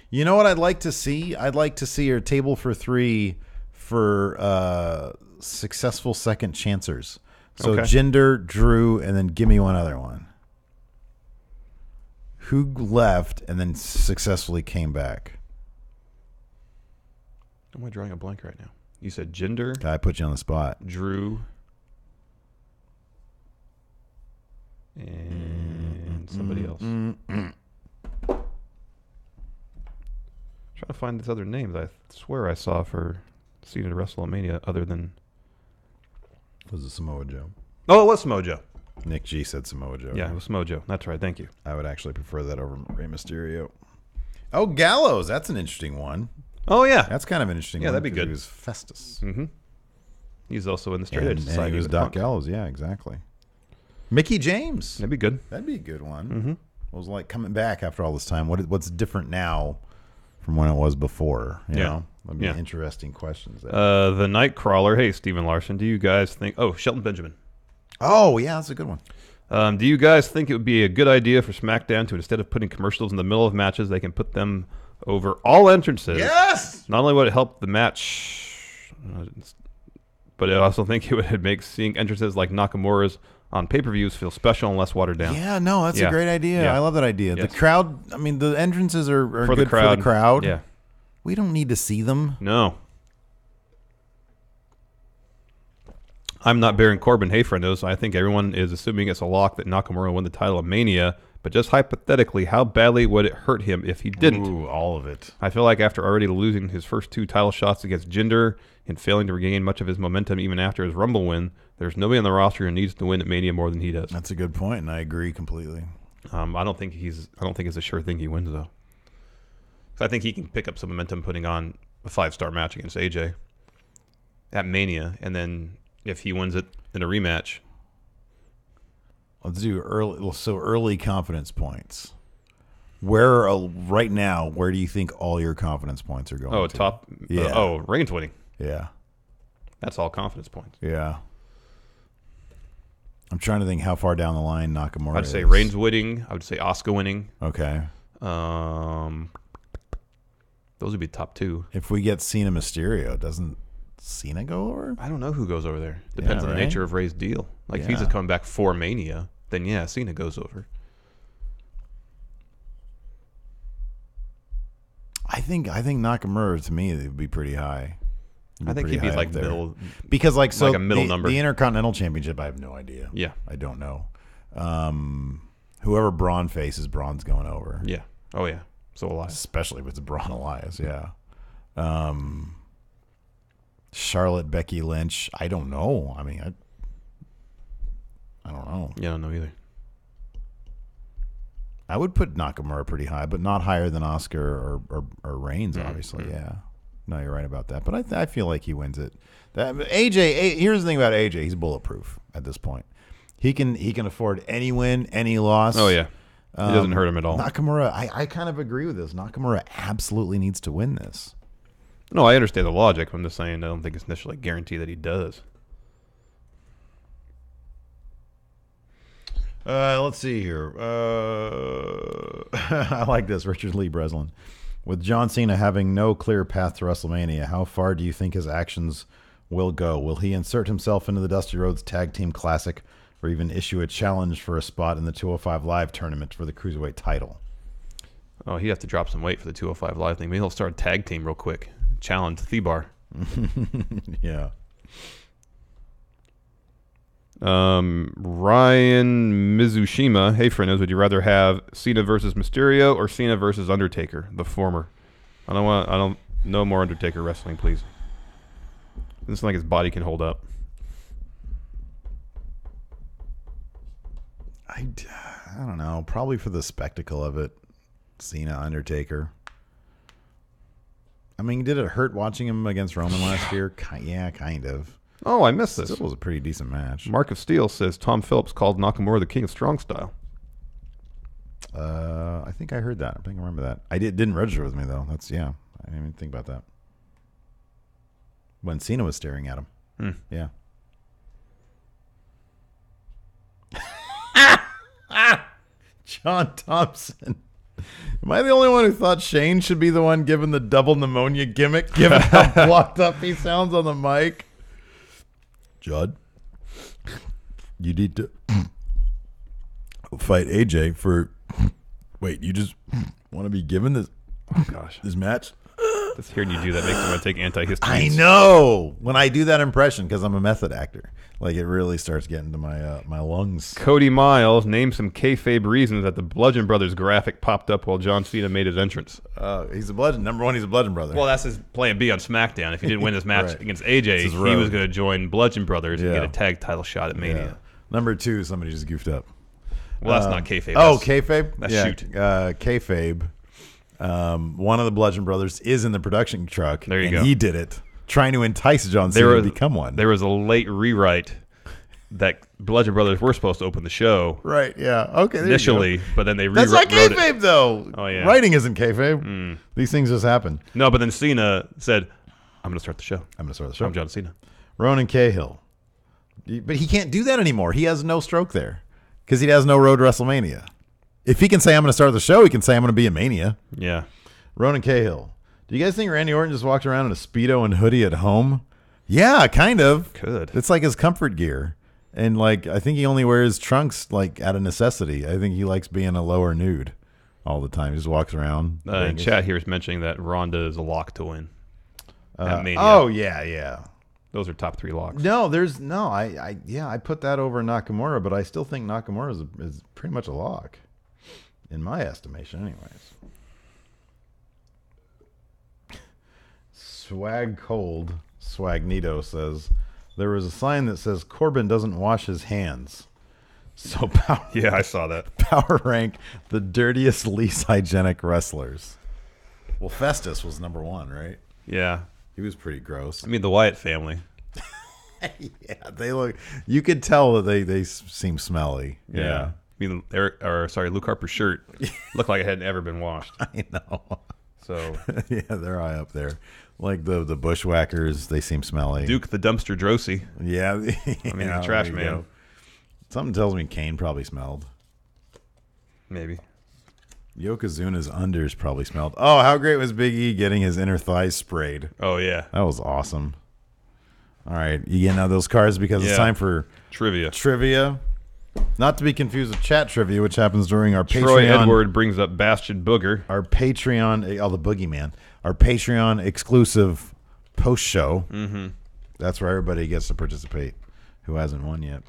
You know what I'd like to see? I'd like to see a Table for Three for successful second chancers. So okay. Jinder, Drew, and then give me one other one. Who left and then successfully came back? Am I drawing a blank right now? You said Jinder. I put you on the spot. Drew. And somebody else. Trying to find these other names. I swear I saw for Cena to WrestleMania other than... Was it Samoa Joe? Oh, it was Samoa Joe. Nick G said Samoa Joe. Yeah, it was Samoa Joe. That's right. Thank you. I would actually prefer that over Rey Mysterio. Oh, Gallows. That's an interesting one. Oh, yeah. That's kind of an interesting one. Yeah, that'd be good. He was Festus. Mm-hmm. He's also in the Straight Edge Society. And he was Doc Gallows. Yeah, exactly. Mickey James. That'd be good. That'd be a good one. Mm-hmm. It was like coming back after all this time. What's different now from when it was before? You know? That'd be interesting questions. The Nightcrawler. Hey, Stephen Larson. Do you guys think... Oh, Shelton Benjamin. Oh, yeah, that's a good one. Do you guys think it would be a good idea for SmackDown to, instead of putting commercials in the middle of matches, they can put them over all entrances? Yes! Not only would it help the match, but I also think it would make seeing entrances like Nakamura's on pay-per-views feel special and less watered down. Yeah, no, that's a great idea. Yeah. I love that idea. Yes. The crowd, I mean, the entrances are for good for the crowd. Yeah. We don't need to see them. No. I'm not Baron Corbin. Hey, friendos. I think everyone is assuming it's a lock that Nakamura will win the title of Mania But just hypothetically, how badly would it hurt him if he didn't? Ooh, all of it. I feel like after already losing his first 2 title shots against Jinder and failing to regain much of his momentum even after his Rumble win, there's nobody on the roster who needs to win at Mania more than he does. That's a good point, and I agree completely. I don't think it's a sure thing he wins though. I think he can pick up some momentum putting on a 5-star match against AJ at Mania, and then if he wins it in a rematch. Let's do early confidence points. Right now, where do you think all your confidence points are going? Oh, top. Yeah. Reigns winning. Yeah. That's all confidence points. Yeah. I'm trying to think how far down the line Nakamura I'd say is. Reigns winning. I would say Asuka winning. Okay. Those would be top 2. If we get Cena Mysterio, doesn't Cena go over? I don't know who goes over there. Depends on the nature of Ray's deal. Like if he's just coming back for Mania, then yeah, Cena goes over. I think Nakamura, to me, it would be pretty high. I think he'd be like middle, because like a middle number. The Intercontinental Championship, I have no idea. Yeah, I don't know. Whoever Braun faces, Braun's going over. Yeah. Oh yeah. So Elias, especially if it's Braun Elias. Yeah. Charlotte, Becky Lynch. I don't know. I mean, I don't know. Yeah, I don't know either. I would put Nakamura pretty high, but not higher than Oscar or Reigns, obviously. Mm-hmm. Yeah. No, you're right about that. But I feel like he wins it. Here's the thing about AJ. He's bulletproof at this point. He can afford any win, any loss. Oh, yeah. It doesn't hurt him at all. Nakamura, I kind of agree with this. Nakamura absolutely needs to win this. No, I understand the logic. I'm just saying I don't think it's necessarily guaranteed that he does. Let's see here. I like this. Richard Lee Breslin. With John Cena having no clear path to WrestleMania, how far do you think his actions will go? Will he insert himself into the Dusty Rhodes Tag Team Classic or even issue a challenge for a spot in the 205 Live tournament for the Cruiserweight title? Oh, he'd have to drop some weight for the 205 Live thing. Maybe he'll start a tag team real quick. Challenge Thebar. Yeah. Ryan Mizushima. Hey, friends, would you rather have Cena versus Mysterio or Cena versus Undertaker? The former. I don't know more Undertaker wrestling, please. It's like his body can hold up. I don't know. Probably for the spectacle of it, Cena, Undertaker. I mean, did it hurt watching him against Roman last year? Yeah, kind of. Oh, I missed this. It was a pretty decent match. Mark of Steel says Tom Phillips called Nakamura the king of strong style. I think I heard that. I think I remember that. Didn't register with me though. I didn't even think about that. When Cena was staring at him. Yeah. John Thompson. Am I the only one who thought Shane should be the one given the double pneumonia gimmick, given how blocked up he sounds on the mic? Judd, you need to fight AJ for... Wait, you just want to be given this... Oh, gosh. This match? Just hearing you do that makes me want to take antihistamines. I know. When I do that impression, because I'm a method actor, like it really starts getting to my lungs. Cody Miles named some kayfabe reasons that the Bludgeon Brothers graphic popped up while John Cena made his entrance. He's a Bludgeon. Number one, he's a Bludgeon Brother. Well, that's his plan B on SmackDown. If he didn't win his match right. against AJ, he was going to join Bludgeon Brothers and get a tag title shot at Mania. Yeah. Number two, somebody just goofed up. Well, that's not kayfabe. Kayfabe? That's shoot. Kayfabe. One of the Bludgeon Brothers is in the production truck. There you go. He did it, trying to entice John Cena to become one. There was a late rewrite that Bludgeon Brothers were supposed to open the show. Right, yeah. Okay. Initially, but then they rewrote it. That's not kayfabe, though. Oh, yeah. Writing isn't kayfabe. These things just happen. No, but then Cena said, I'm going to start the show. I'm John Cena. Ronan Cahill. But he can't do that anymore. He has no stroke there because he has no road to WrestleMania. If he can say I'm going to start the show, he can say I'm going to be a Mania. Yeah. Ronan Cahill. Do you guys think Randy Orton just walked around in a Speedo and hoodie at home? Yeah, kind of. Could. It's like his comfort gear. And like I think he only wears trunks like out of necessity. I think he likes being a lower nude all the time. He just walks around. And chat here is mentioning that Ronda is a lock to win at Mania. Oh, yeah. Those are top 3 locks. No, I put that over Nakamura, but I still think Nakamura is pretty much a lock. in my estimation, anyways. Swag Cold, Swagnito says, there was a sign that says Corbin doesn't wash his hands. So yeah, I saw that. Power rank the dirtiest, least hygienic wrestlers. Well, Festus was number 1, right? Yeah. He was pretty gross. I mean, the Wyatt family. Yeah, they look. You could tell that they seem smelly. Yeah. I mean, Luke Harper's shirt looked like it hadn't ever been washed. I know. So yeah, they're high up there. Like the Bushwhackers, they seem smelly. Duke the Dumpster Drosy. Yeah. I mean, the trash man. Go. Something tells me Kane probably smelled. Maybe. Yokozuna's unders probably smelled. Oh, how great was Big E getting his inner thighs sprayed? Oh, yeah. That was awesome. All right. You getting out those cards because it's time for Trivia. Not to be confused with chat trivia, which happens during our Patreon. Troy Edward brings up Bastion Booger. Our Patreon, the boogeyman. Our Patreon exclusive post show. Mm-hmm. That's where everybody gets to participate who hasn't won yet.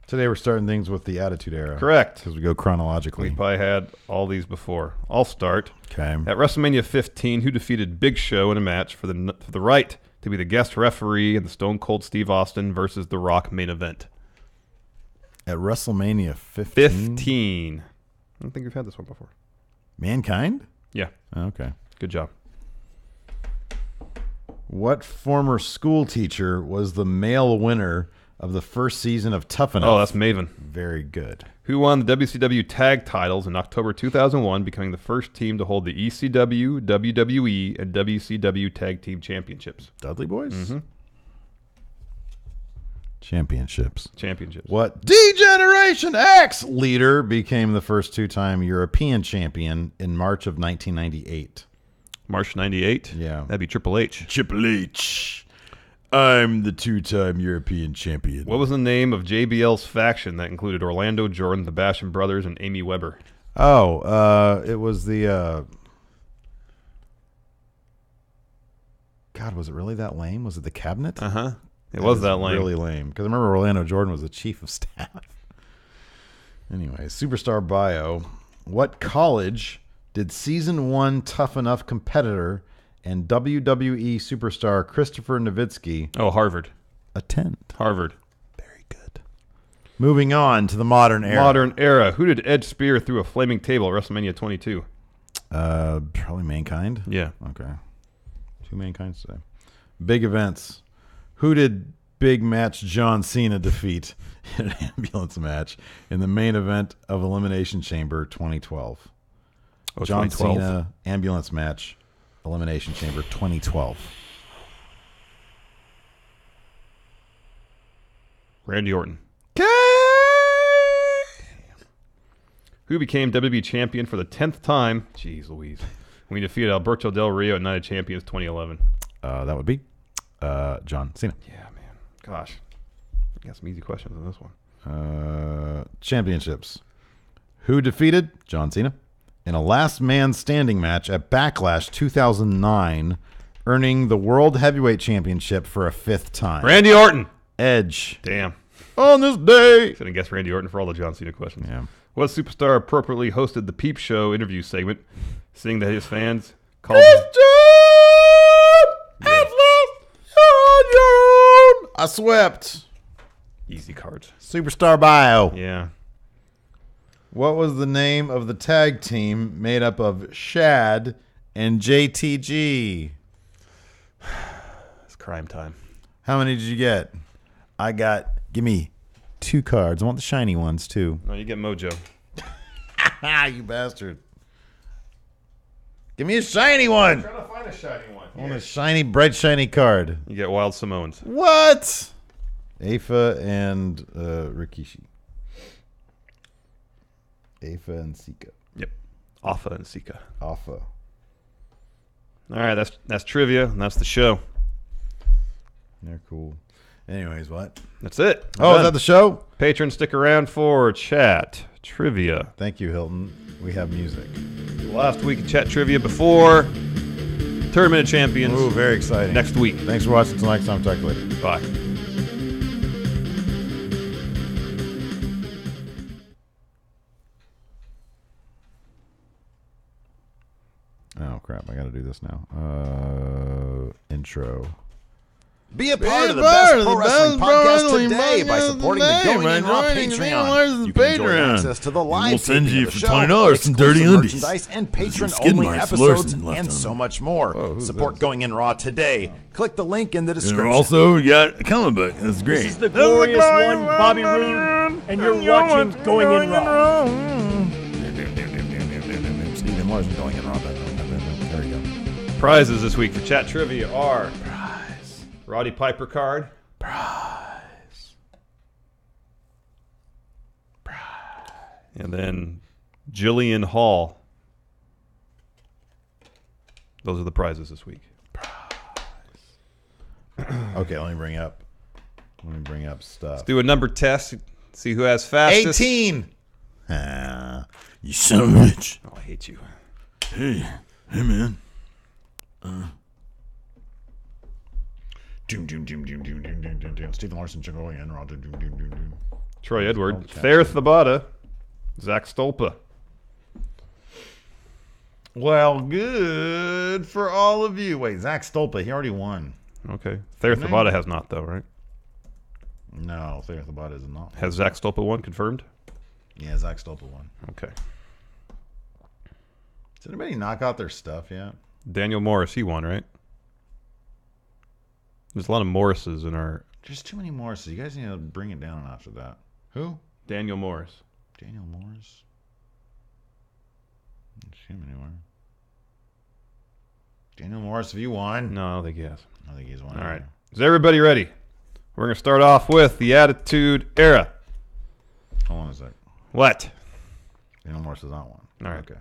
Today we're starting things with the Attitude Era. Correct. Because we go chronologically. We probably had all these before. I'll start. Okay. At WrestleMania 15, who defeated Big Show in a match for the right to be the guest referee in the Stone Cold Steve Austin versus The Rock main event? At WrestleMania 15? 15. I don't think we've had this one before. Mankind? Yeah. Okay. Good job. What former school teacher was the male winner of the first season of Tough Enough? Oh, that's Maven. Very good. Who won the WCW tag titles in October 2001, becoming the first team to hold the ECW, WWE, and WCW tag team championships? Dudley Boys? Mm-hmm. Championships. What D-Generation X leader became the first two-time European champion in March of 1998? March 98? Yeah. That'd be Triple H. Triple H. I'm the two-time European champion. What was the name of JBL's faction that included Orlando Jordan, the Basham Brothers, and Amy Weber? Oh, it was the... God, was it really that lame? Was it the Cabinet? Uh-huh. It was that lame. Really lame. Because I remember Orlando Jordan was the chief of staff. Anyway, Superstar Bio. What college did Season 1 Tough Enough competitor and WWE superstar Christopher Nowitzki... Oh, Harvard. ...attend? Harvard. Very good. Moving on to the modern era. Who did Edge spear through a flaming table at WrestleMania 22? Probably Mankind. Yeah. Okay. 2 Mankinds today. Big events. Who did Big Match John Cena defeat in an ambulance match in the main event of Elimination Chamber 2012? Oh, John 2012? Cena ambulance match, Elimination Chamber 2012. Randy Orton. Who became WWE champion for the 10th time? Jeez Louise. When he defeated Alberto Del Rio at Night of Champions 2011. That would be John Cena. Yeah, man. Gosh. I got some easy questions on this one. Championships. Who defeated John Cena in a last man standing match at Backlash 2009, earning the World Heavyweight Championship for a 5th time? Randy Orton. Edge. Damn. On this day. Should have guessed Randy Orton for all the John Cena questions. Yeah. What superstar appropriately hosted the Peep Show interview segment, seeing that his fans called I swept. Easy cards. Superstar Bio. Yeah. What was the name of the tag team made up of Shad and JTG? It's crime time. How many did you get? Give me 2 cards. I want the shiny ones, too. No, you get Mojo. You bastard. Give me a shiny one. I'm trying to find a shiny one. I want a shiny, bright, shiny card. You get Wild Samoans. What? Afa and Rikishi. Afa and Sika. Yep. Afa and Sika. Afa. All right, that's trivia, and that's the show. They're cool. Anyways, what? That's it. Is that the show? Patrons, stick around for chat trivia. Thank you, Hilton. We have music. Last week of chat trivia before Tournament of Champions. Ooh, very exciting. Next week. Thanks for watching. Until next time, talk later. Bye. this now. Intro. Be a part of the best pro wrestling podcast today by supporting the Going In Raw Patreon. You can enjoy access to the live we'll send you of the for show, $20 some dirty undies, merchandise, and patron-only episodes, and so much more. Support Going In Raw today. Click the link in the description. Also, you got a comic book. That's great. This is the glorious one, Bobby Roode, and you're watching Going In Raw. Stephen Larson Going In Raw. There we go. Prizes this week for chat trivia are Roddy Piper card. And then Jillian Hall. Those are the prizes this week. Okay, let me bring up stuff. Let's do a number test. See who has fastest. 18. You son of a bitch. Oh, I hate you. Hey man. Stephen Larson, Going In Raw. Troy Edward, Thareth Thabata, Zach Stolpa. Well, good for all of you. Wait, Zach Stolpa, he already won. Okay. Thareth Thabata has not, though, right? No, Thareth Thabata is not. Has Zach Stolpa won confirmed? Yeah, Zach Stolpa won. Okay. Did anybody knock out their stuff yet? Daniel Morris, he won, right? There's a lot of Morrises in our... There's too many Morrises. You guys need to bring it down after that. Who? Daniel Morris. Daniel Morris? I don't see him anywhere. Daniel Morris, have you won? No, I don't think he has. I think he's won. All right. Is everybody ready? We're going to start off with the Attitude Era. Hold on a sec. What? Daniel Morris is not one. All right. Okay.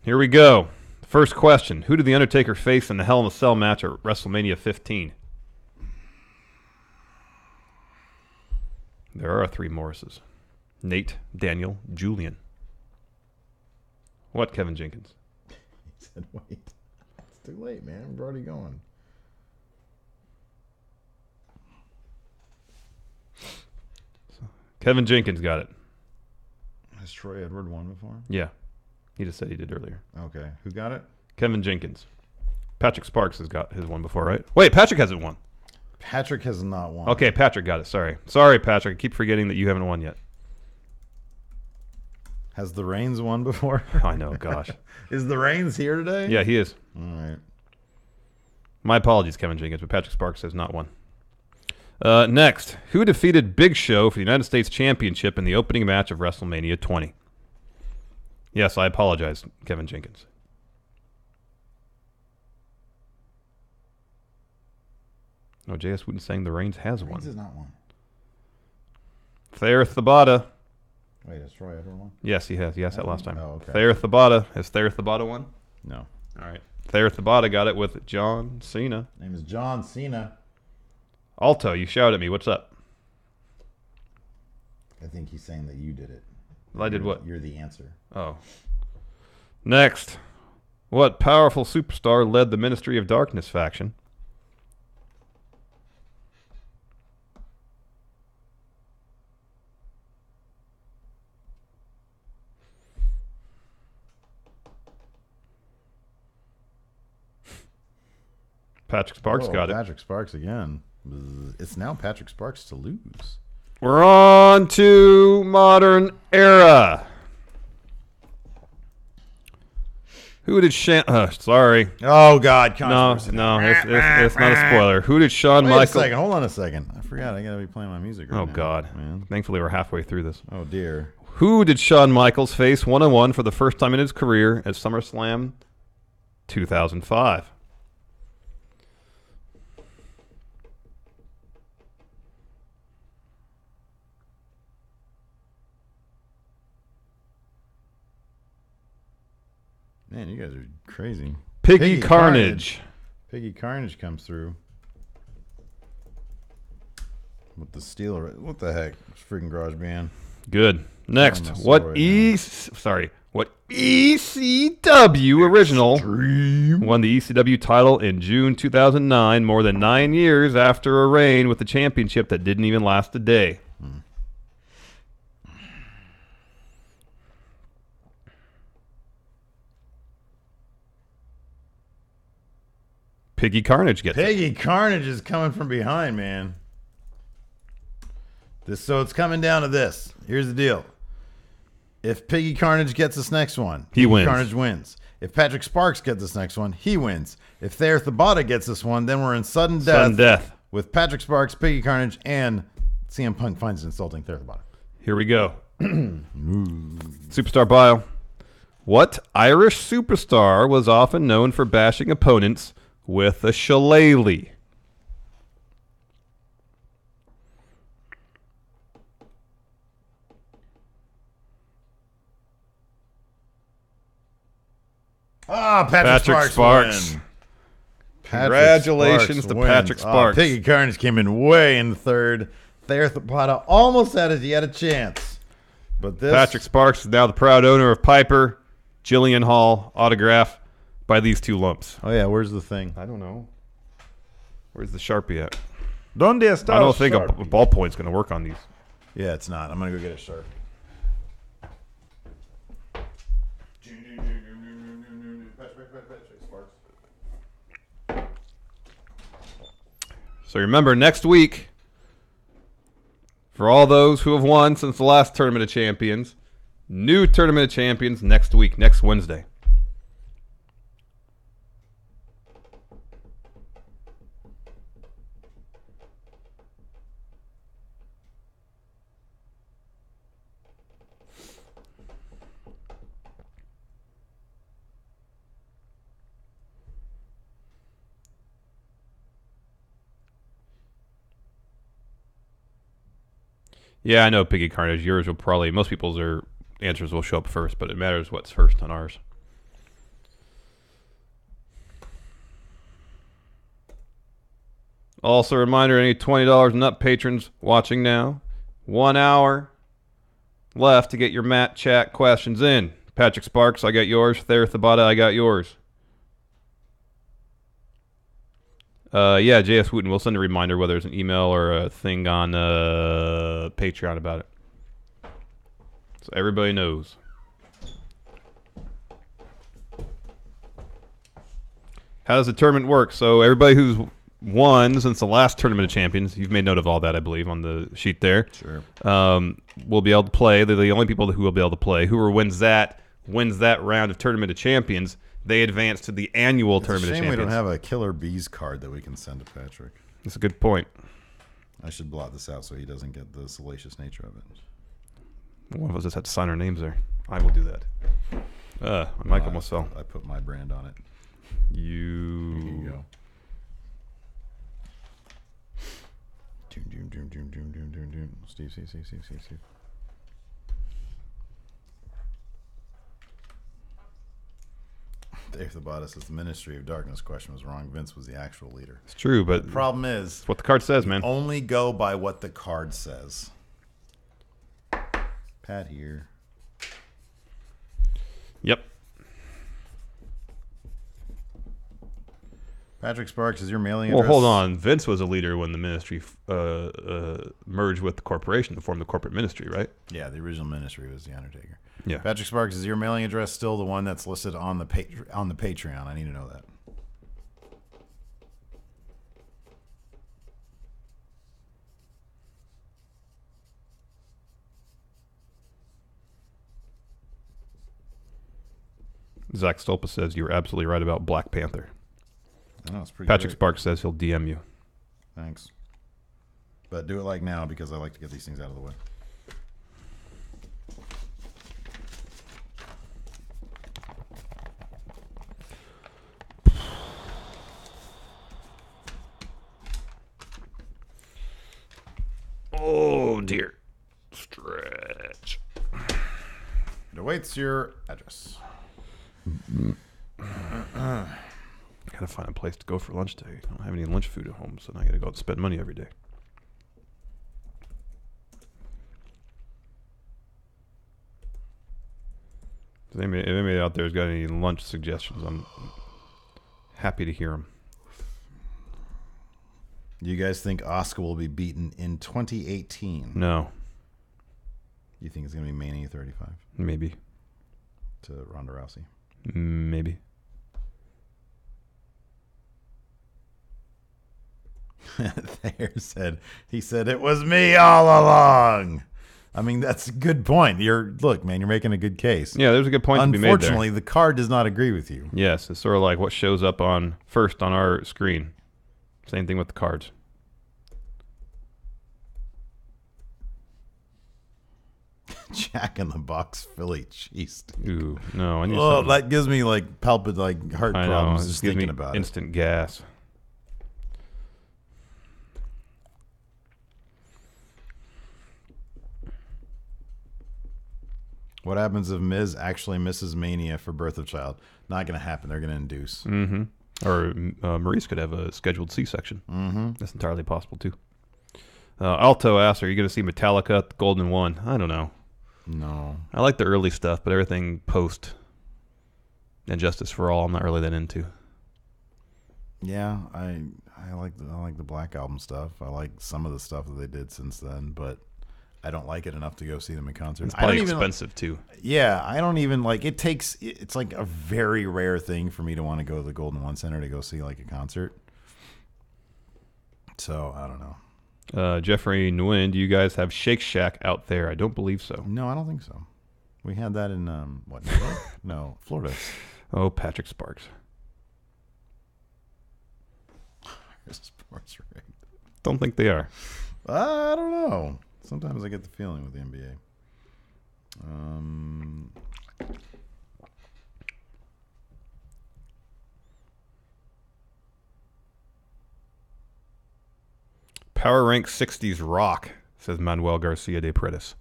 Here we go. First question. Who did The Undertaker face in the Hell in a Cell match at WrestleMania 15? There are 3 Morrises. Nate, Daniel, Julian. What, Kevin Jenkins? He said, wait. It's too late, man. We're already going. Kevin Jenkins got it. Has Troy Edward won before? Yeah. He just said he did earlier. Okay. Who got it? Kevin Jenkins. Patrick Sparks has got his one before, right? Wait, Patrick hasn't won. Patrick has not won. Okay, Patrick got it. Sorry, Patrick. I keep forgetting that you haven't won yet. Has the Reigns won before? I know, gosh. Is the Reigns here today? Yeah, he is. All right. My apologies, Kevin Jenkins, but Patrick Sparks has not won. Next, who defeated Big Show for the United States Championship in the opening match of WrestleMania 20? Yes, I apologize, Kevin Jenkins. No, J.S. Wooten saying the Reigns has won. Reigns has not won. Thareth Thabata. Wait, has Troy ever won? Yes, he has. He asked that last time. Oh, okay. Thareth Thabata. Has Thareth Thabata won? No. All right. Thareth Thabata got it with John Cena. Name is John Cena. Alto, you shout at me. What's up? I think he's saying that you did it. Well, I did what? You're the answer. Oh. Next. What powerful superstar led the Ministry of Darkness faction? Patrick Sparks got it. Patrick Sparks again. It's now Patrick Sparks to lose. We're on to Modern Era. Who did sorry. Oh, God. No, it's not a spoiler. Who did Shawn Michaels... Wait a second. Hold on a second. I forgot. I got to be playing my music right now. Oh, God. Man. Thankfully, we're halfway through this. Oh, dear. Who did Shawn Michaels face one-on-one for the first time in his career at SummerSlam 2005? Man, you guys are crazy. Piggy Carnage. Piggy Carnage comes through. With the steel. What the heck? It's freaking Garage Band. Good. Next, what ECW original won the ECW title in June 2009, more than 9 years after a reign with the championship that didn't even last a day? Piggy Carnage gets Piggy Carnage is coming from behind, man. So it's coming down to this. Here's the deal. If Piggy Carnage gets this next one, he wins. Carnage wins. If Patrick Sparks gets this next one, he wins. If Thayer Thabata gets this one, then we're in sudden death. With Patrick Sparks, Piggy Carnage, and CM Punk finds it insulting Thayer Thabata. Here we go. Superstar bio. What Irish superstar was often known for bashing opponents with a shillelagh? Patrick Sparks. Congratulations to Patrick Sparks. Piggy Carnage came in way in third. Thayer Thabata almost had it. He had a chance. But this Patrick Sparks is now the proud owner of Piper, Jillian Hall, autograph by these two lumps. Oh, yeah. Where's the thing? I don't know. Where's the Sharpie at? Donde está I don't think a ballpoint's going to work on these. Yeah, it's not. I'm going to go get a Sharpie. So remember, next week, for all those who have won since the last Tournament of Champions, new Tournament of Champions next week, next Wednesday. Yeah, I know, Piggy Carnage. Yours will probably, most people's answers will show up first, but it matters what's first on ours. Also, a reminder, any $20 and up patrons watching now, 1 hour left to get your Matt chat questions in. Patrick Sparks, I got yours. Thayer Thabata, I got yours. Yeah, JS Wooten, we'll send a reminder whether it's an email or a thing on Patreon about it. So everybody knows. How does the tournament work? So everybody who's won since the last Tournament of Champions, you've made note of all that, I believe, on the sheet there. Sure. Will be able to play. They're the only people who will be able to play. Whoever wins that round of Tournament of Champions, they advance to the annual Tournament of Champions. We don't have a Killer Bees card that we can send to Patrick. That's a good point. I should blot this out so he doesn't get the salacious nature of it. One of us just had to sign our names there. I will do that. My mic almost fell. I put my brand on it. Here you go. Steve. Dave Thabata says the Ministry of Darkness question was wrong. Vince was the actual leader. It's true, but the problem is what the card says, man. Only go by what the card says. Pat here. Yep. Patrick Sparks, is your mailing address? Well, hold on. Vince was a leader when the ministry merged with the corporation to form the corporate ministry, right? Yeah, the original ministry was The Undertaker. Yeah. Patrick Sparks, is your mailing address still the one that's listed on the Patreon? I need to know that. Zach Stolpa says you're absolutely right about Black Panther. I know, it's pretty Patrick great. Sparks says he'll DM you. Thanks. But do it like now because I like to get these things out of the way. Oh, dear. Stretch. It awaits your address. Gotta find a place to go for lunch today. I don't have any lunch food at home, so now I gotta go out and spend money every day. If anybody out there has got any lunch suggestions, I'm happy to hear them. Do you guys think Asuka will be beaten in 2018? No. You think it's going to be Mania 35? Maybe. To Ronda Rousey? Maybe. He said, it was me all along. I mean, that's a good point. Look, man, you're making a good case. Yeah, there's a good point to be made there. Unfortunately, the card does not agree with you. Yes, it's sort of like what shows up first on our screen. Same thing with the cards. Jack in the Box Philly cheese. Ooh, no, I need something. That gives me like heart problems just thinking about it. Instant gas. What happens if Miz actually misses Mania for birth of child? Not going to happen. They're going to induce. Mm-hmm. Or Maurice could have a scheduled C-section. Mm-hmm. That's entirely possible, too. Alto asks, are you going to see Metallica at the Golden One? I don't know. No. I like the early stuff, but everything post and Justice for All I'm not really that into. Yeah, I like the Black Album stuff. I like some of the stuff that they did since then, but I don't like it enough to go see them in concert. It's probably expensive too. Yeah, I don't even like it. It's like a very rare thing for me to want to go to the Golden One Center to go see like a concert. So I don't know. Jeffrey Nguyen, do you guys have Shake Shack out there? I don't believe so. No, I don't think so. We had that in what? No, Florida. Oh, Patrick Sparks. Sports rigged. Don't think they are. I don't know. Sometimes I get the feeling with the NBA. Power rank 60s rock, says Manuel Garcia de Paredes.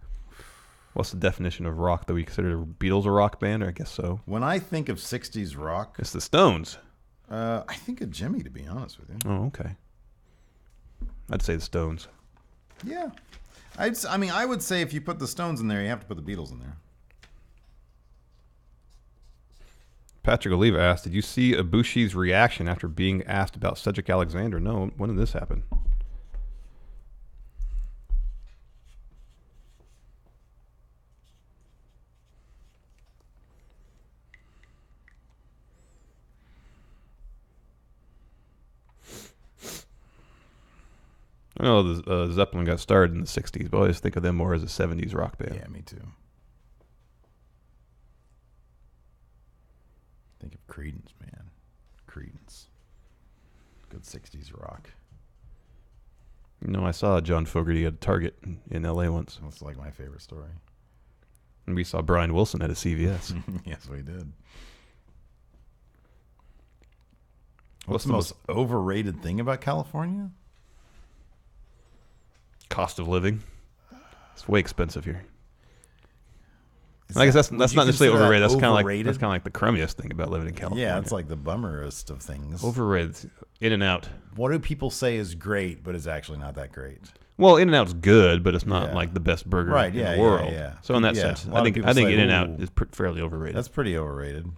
What's the definition of rock? That we consider Beatles a rock band? I guess so. When I think of 60s rock, it's the Stones. I think of Jimmy, to be honest with you. Oh, okay. I'd say the Stones. Yeah. I would say if you put the Stones in there, you have to put the Beatles in there. Patrick Oliva asked, did you see Ibushi's reaction after being asked about Cedric Alexander? No. When did this happen? I know the Zeppelin got started in the 60s, but I always think of them more as a 70s rock band. Yeah, me too. Think of Creedence, man. Creedence. Good 60s rock. You know, I saw John Fogerty at a Target in L.A. once. That's like my favorite story. And we saw Brian Wilson at a CVS. Yes, we did. What's the most overrated thing about California? Cost of living. It's way expensive here. I guess that's not necessarily overrated. That's kind of like the crummiest thing about living in California. Yeah, it's like the bummerest of things. Overrated. In-N-Out. What do people say is great, but is actually not that great? Well, In-N-Out's good, but it's not like the best burger in the world. Yeah. So in that sense, I think In-N-Out is fairly overrated. That's pretty overrated.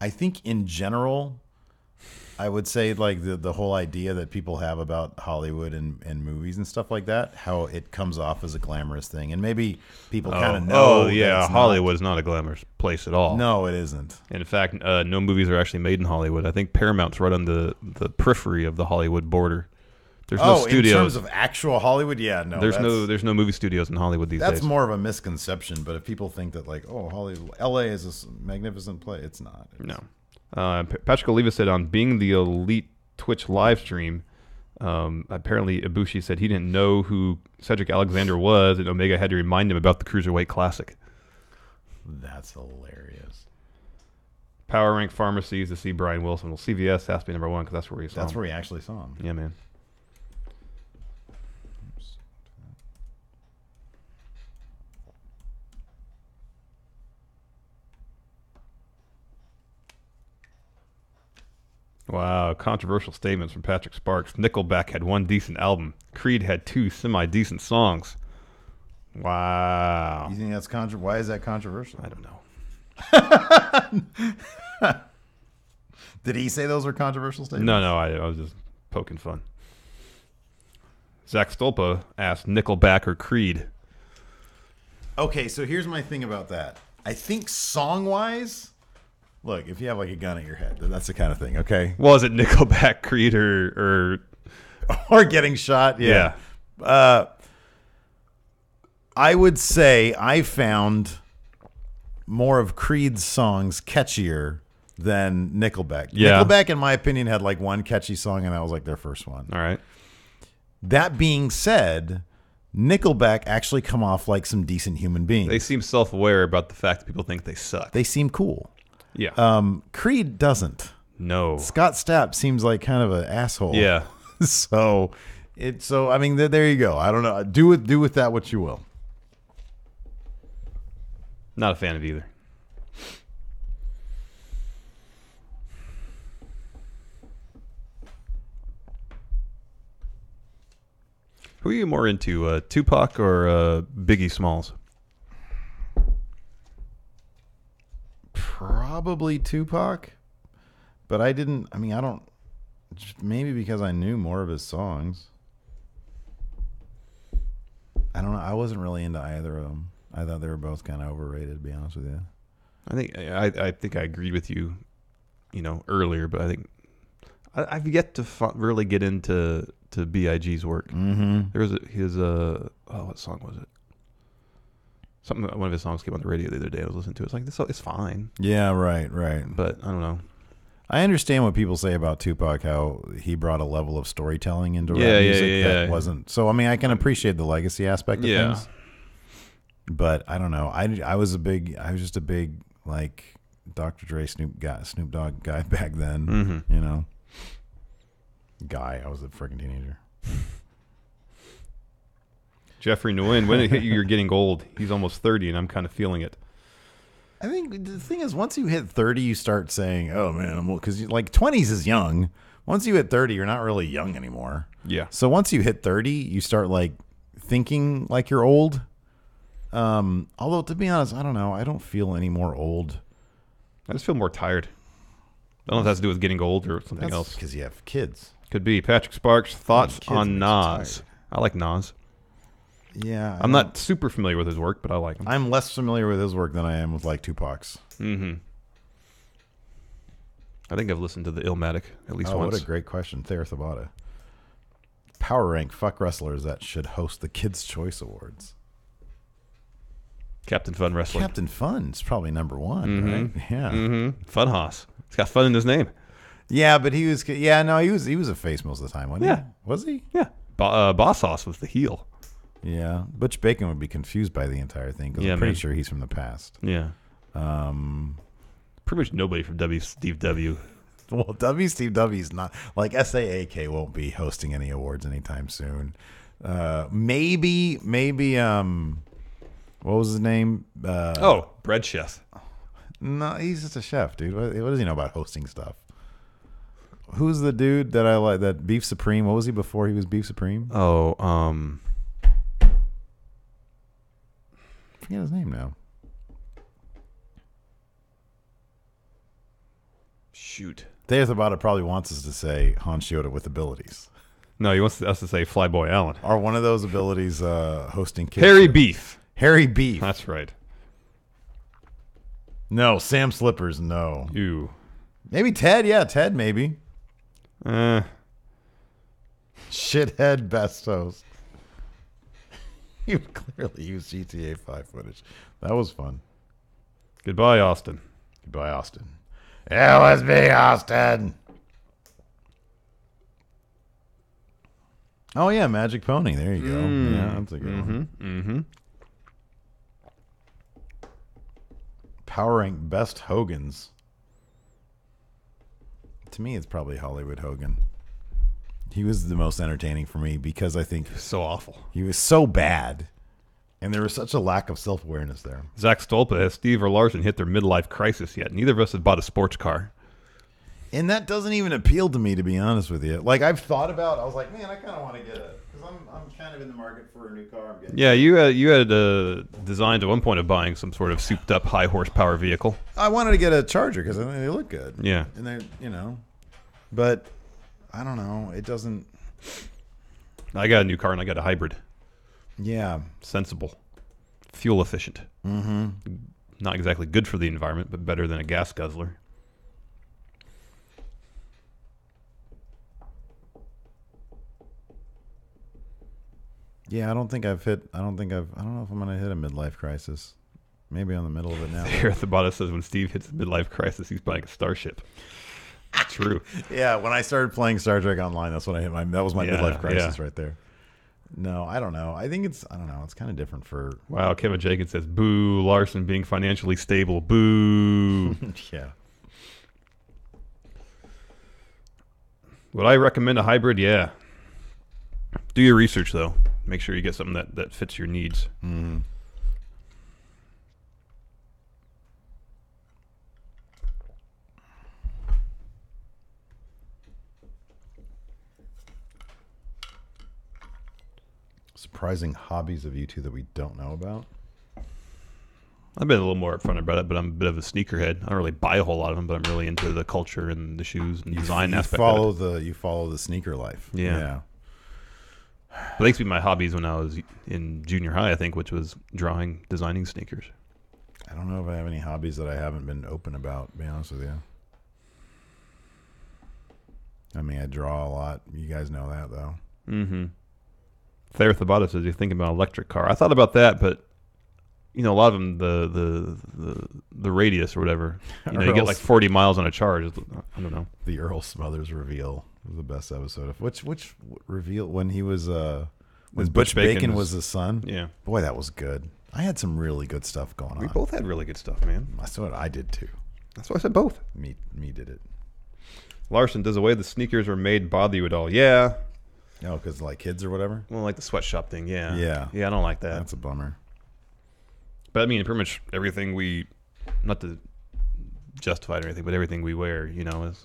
I think in general, I would say like the whole idea that people have about Hollywood and movies and stuff like that, how it comes off as a glamorous thing. And maybe people kind of know. Oh, yeah. Hollywood is not a glamorous place at all. No, it isn't. In fact, no movies are actually made in Hollywood. I think Paramount's right on the periphery of the Hollywood border. There's no studios. In terms of actual Hollywood, yeah, no. There's no movie studios in Hollywood these days. That's more of a misconception. But if people think that like, oh, Hollywood, LA is a magnificent place, it's not. No. Patrick Oliva said on Being the Elite Twitch live stream, apparently Ibushi said he didn't know who Cedric Alexander was, and Omega had to remind him about the Cruiserweight Classic. That's hilarious. Power Rank Pharmacies to see Brian Wilson. Well, CVS has to be number one because that's where he saw him. That's where he actually saw him. Yeah, man. Wow, controversial statements from Patrick Sparks. Nickelback had one decent album. Creed had two semi-decent songs. Wow. You think that's why is that controversial? I don't know. Did he say those were controversial statements? No, I was just poking fun. Zach Stolpa asked Nickelback or Creed. Okay, so here's my thing about that. I think song-wise, Look, if you have like a gun at your head, that's the kind of thing. Okay. Well, is it Nickelback, Creed, or getting shot? Yeah. I would say I found more of Creed's songs catchier than Nickelback. Yeah. Nickelback, in my opinion, had like one catchy song, and that was like their first one. All right. That being said, Nickelback actually come off like some decent human beings. They seem self-aware about the fact that people think they suck. They seem cool. Yeah. Creed doesn't. No. Scott Stapp seems like kind of an asshole. Yeah. So I mean, there you go. I don't know. Do with that what you will. Not a fan of either. Who are you more into, Tupac or Biggie Smalls? Probably Tupac, but I don't. Maybe because I knew more of his songs. I don't know. I wasn't really into either of them. I thought they were both kind of overrated, to be honest with you. I think I agreed with you, earlier, but I think I've yet to really get into B.I.G.'s work. Mm-hmm. There was what song was it? One of his songs came on the radio the other day. I was listening to it. It's like, this, it's fine. Yeah, right. But I don't know. I understand what people say about Tupac, how he brought a level of storytelling into rap music that wasn't. So, I mean, I can appreciate the legacy aspect of things. But I don't know. I was just a big like Dr. Dre, Snoop Dogg guy back then. Mm-hmm. I was a freaking teenager. Jeffrey Nguyen, when it hit you're getting old. He's almost 30, and I'm kind of feeling it. I think the thing is, once you hit 30, you start saying, "Oh man, I'm old," because like 20s is young. Once you hit 30, you're not really young anymore. Yeah. So once you hit 30, you start like thinking like you're old. Although to be honest, I don't know. I don't feel any more old. I just feel more tired. I don't know if that has to do with getting old or something else. Because you have kids. Could be. Patrick Sparks, thoughts on Nas? I like Nas. Yeah. I'm not super familiar with his work, but I like him. I'm less familiar with his work than I am with like Tupac's. Mm-hmm. I think I've listened to the Illmatic at least once. What a great question. Thayer Thabata. Power rank fuck wrestlers that should host the Kids' Choice Awards. Captain Fun Wrestling. Captain Fun's probably number one, right? Yeah. Mm-hmm. Fun Hoss. He's got fun in his name. Yeah, but he was a face most of the time, wasn't he? Was he? Yeah. Boss Hoss was the heel. Yeah. Butch Bacon would be confused by the entire thing because I'm pretty sure he's from the past. Yeah. Pretty much nobody from W. Steve W. Well, W. Steve W's not like SAAK won't be hosting any awards anytime soon. Maybe what was his name? Bread Chef. No, he's just a chef, dude. What does he know about hosting stuff? Who's the dude that I like? That Beef Supreme. What was he before he was Beef Supreme? Forget his name now. Shoot. Thayer Thabata probably wants us to say Han Shioda with abilities. No, he wants us to say Flyboy Allen. Are one of those abilities hosting kids? Harry Beef. Harry Beef. That's right. No, Sam Slippers, no. Ew. Maybe Ted, yeah, Ted maybe. Shithead Bestos. You clearly used GTA 5 footage. That was fun. Goodbye, Austin. Goodbye, Austin. It was me, Austin. Oh, yeah, Magic Pony. There you go. Yeah, that's a good one. Mm-hmm. Power Rank Best Hogans. To me, it's probably Hollywood Hogan. He was the most entertaining for me because I think... So awful. He was so bad. And there was such a lack of self-awareness there. Zach Stolpa has Steve or Larson hit their midlife crisis yet. Neither of us had bought a sports car. And that doesn't even appeal to me, to be honest with you. Like, I've thought about... I was like, man, I kind of want to get a... Because I'm kind of in the market for a new car. Yeah, you had designed at one point of buying some sort of souped-up high-horsepower vehicle. I wanted to get a Charger because I think they look good. Yeah. And they, But, I don't know. It doesn't... I got a new car and I got a hybrid. Yeah. Sensible. Fuel efficient. Mm-hmm. Not exactly good for the environment, but better than a gas guzzler. Yeah, I don't know if I'm going to hit a midlife crisis. Maybe I'm in the middle of it now. Here at the bottom says when Steve hits a midlife crisis, he's buying a starship. True. Yeah, when I started playing Star Trek Online, that's when I hit that was my midlife crisis right there. No, I don't know. I think it's kind of different for... Wow, Kevin Jenkins says, boo, Larson being financially stable. Boo. Yeah. Would I recommend a hybrid? Yeah. Do your research, though. Make sure you get something that fits your needs. Mm-hmm. Surprising hobbies of you two that we don't know about. I've been a little more upfront about it, but I'm a bit of a sneakerhead. I don't really buy a whole lot of them, but I'm really into the culture and the shoes and design aspect of it. You follow the sneaker life. Yeah. But they used to be my hobbies when I was in junior high, I think, which was drawing, designing sneakers. I don't know if I have any hobbies that I haven't been open about, to be honest with you. I mean, I draw a lot. You guys know that, though. Mm-hmm. Thayer Thabata says you're thinking about an electric car. I thought about that, but a lot of them, the radius or whatever, you get like 40 miles on a charge. I don't know. The Earl Smothers reveal was the best episode of which reveal when he was when Butch Bacon was the son. Yeah, boy, that was good. I had some really good stuff going on. We both had really good stuff, man. That's what I did too. That's why I said both. Me did it. Larson, does the way the sneakers were made bother you at all? Yeah. Oh, because like kids or whatever? Well, like the sweatshop thing, yeah. Yeah. Yeah, I don't like that. That's a bummer. But I mean, pretty much everything not to justify it or anything, but everything we wear,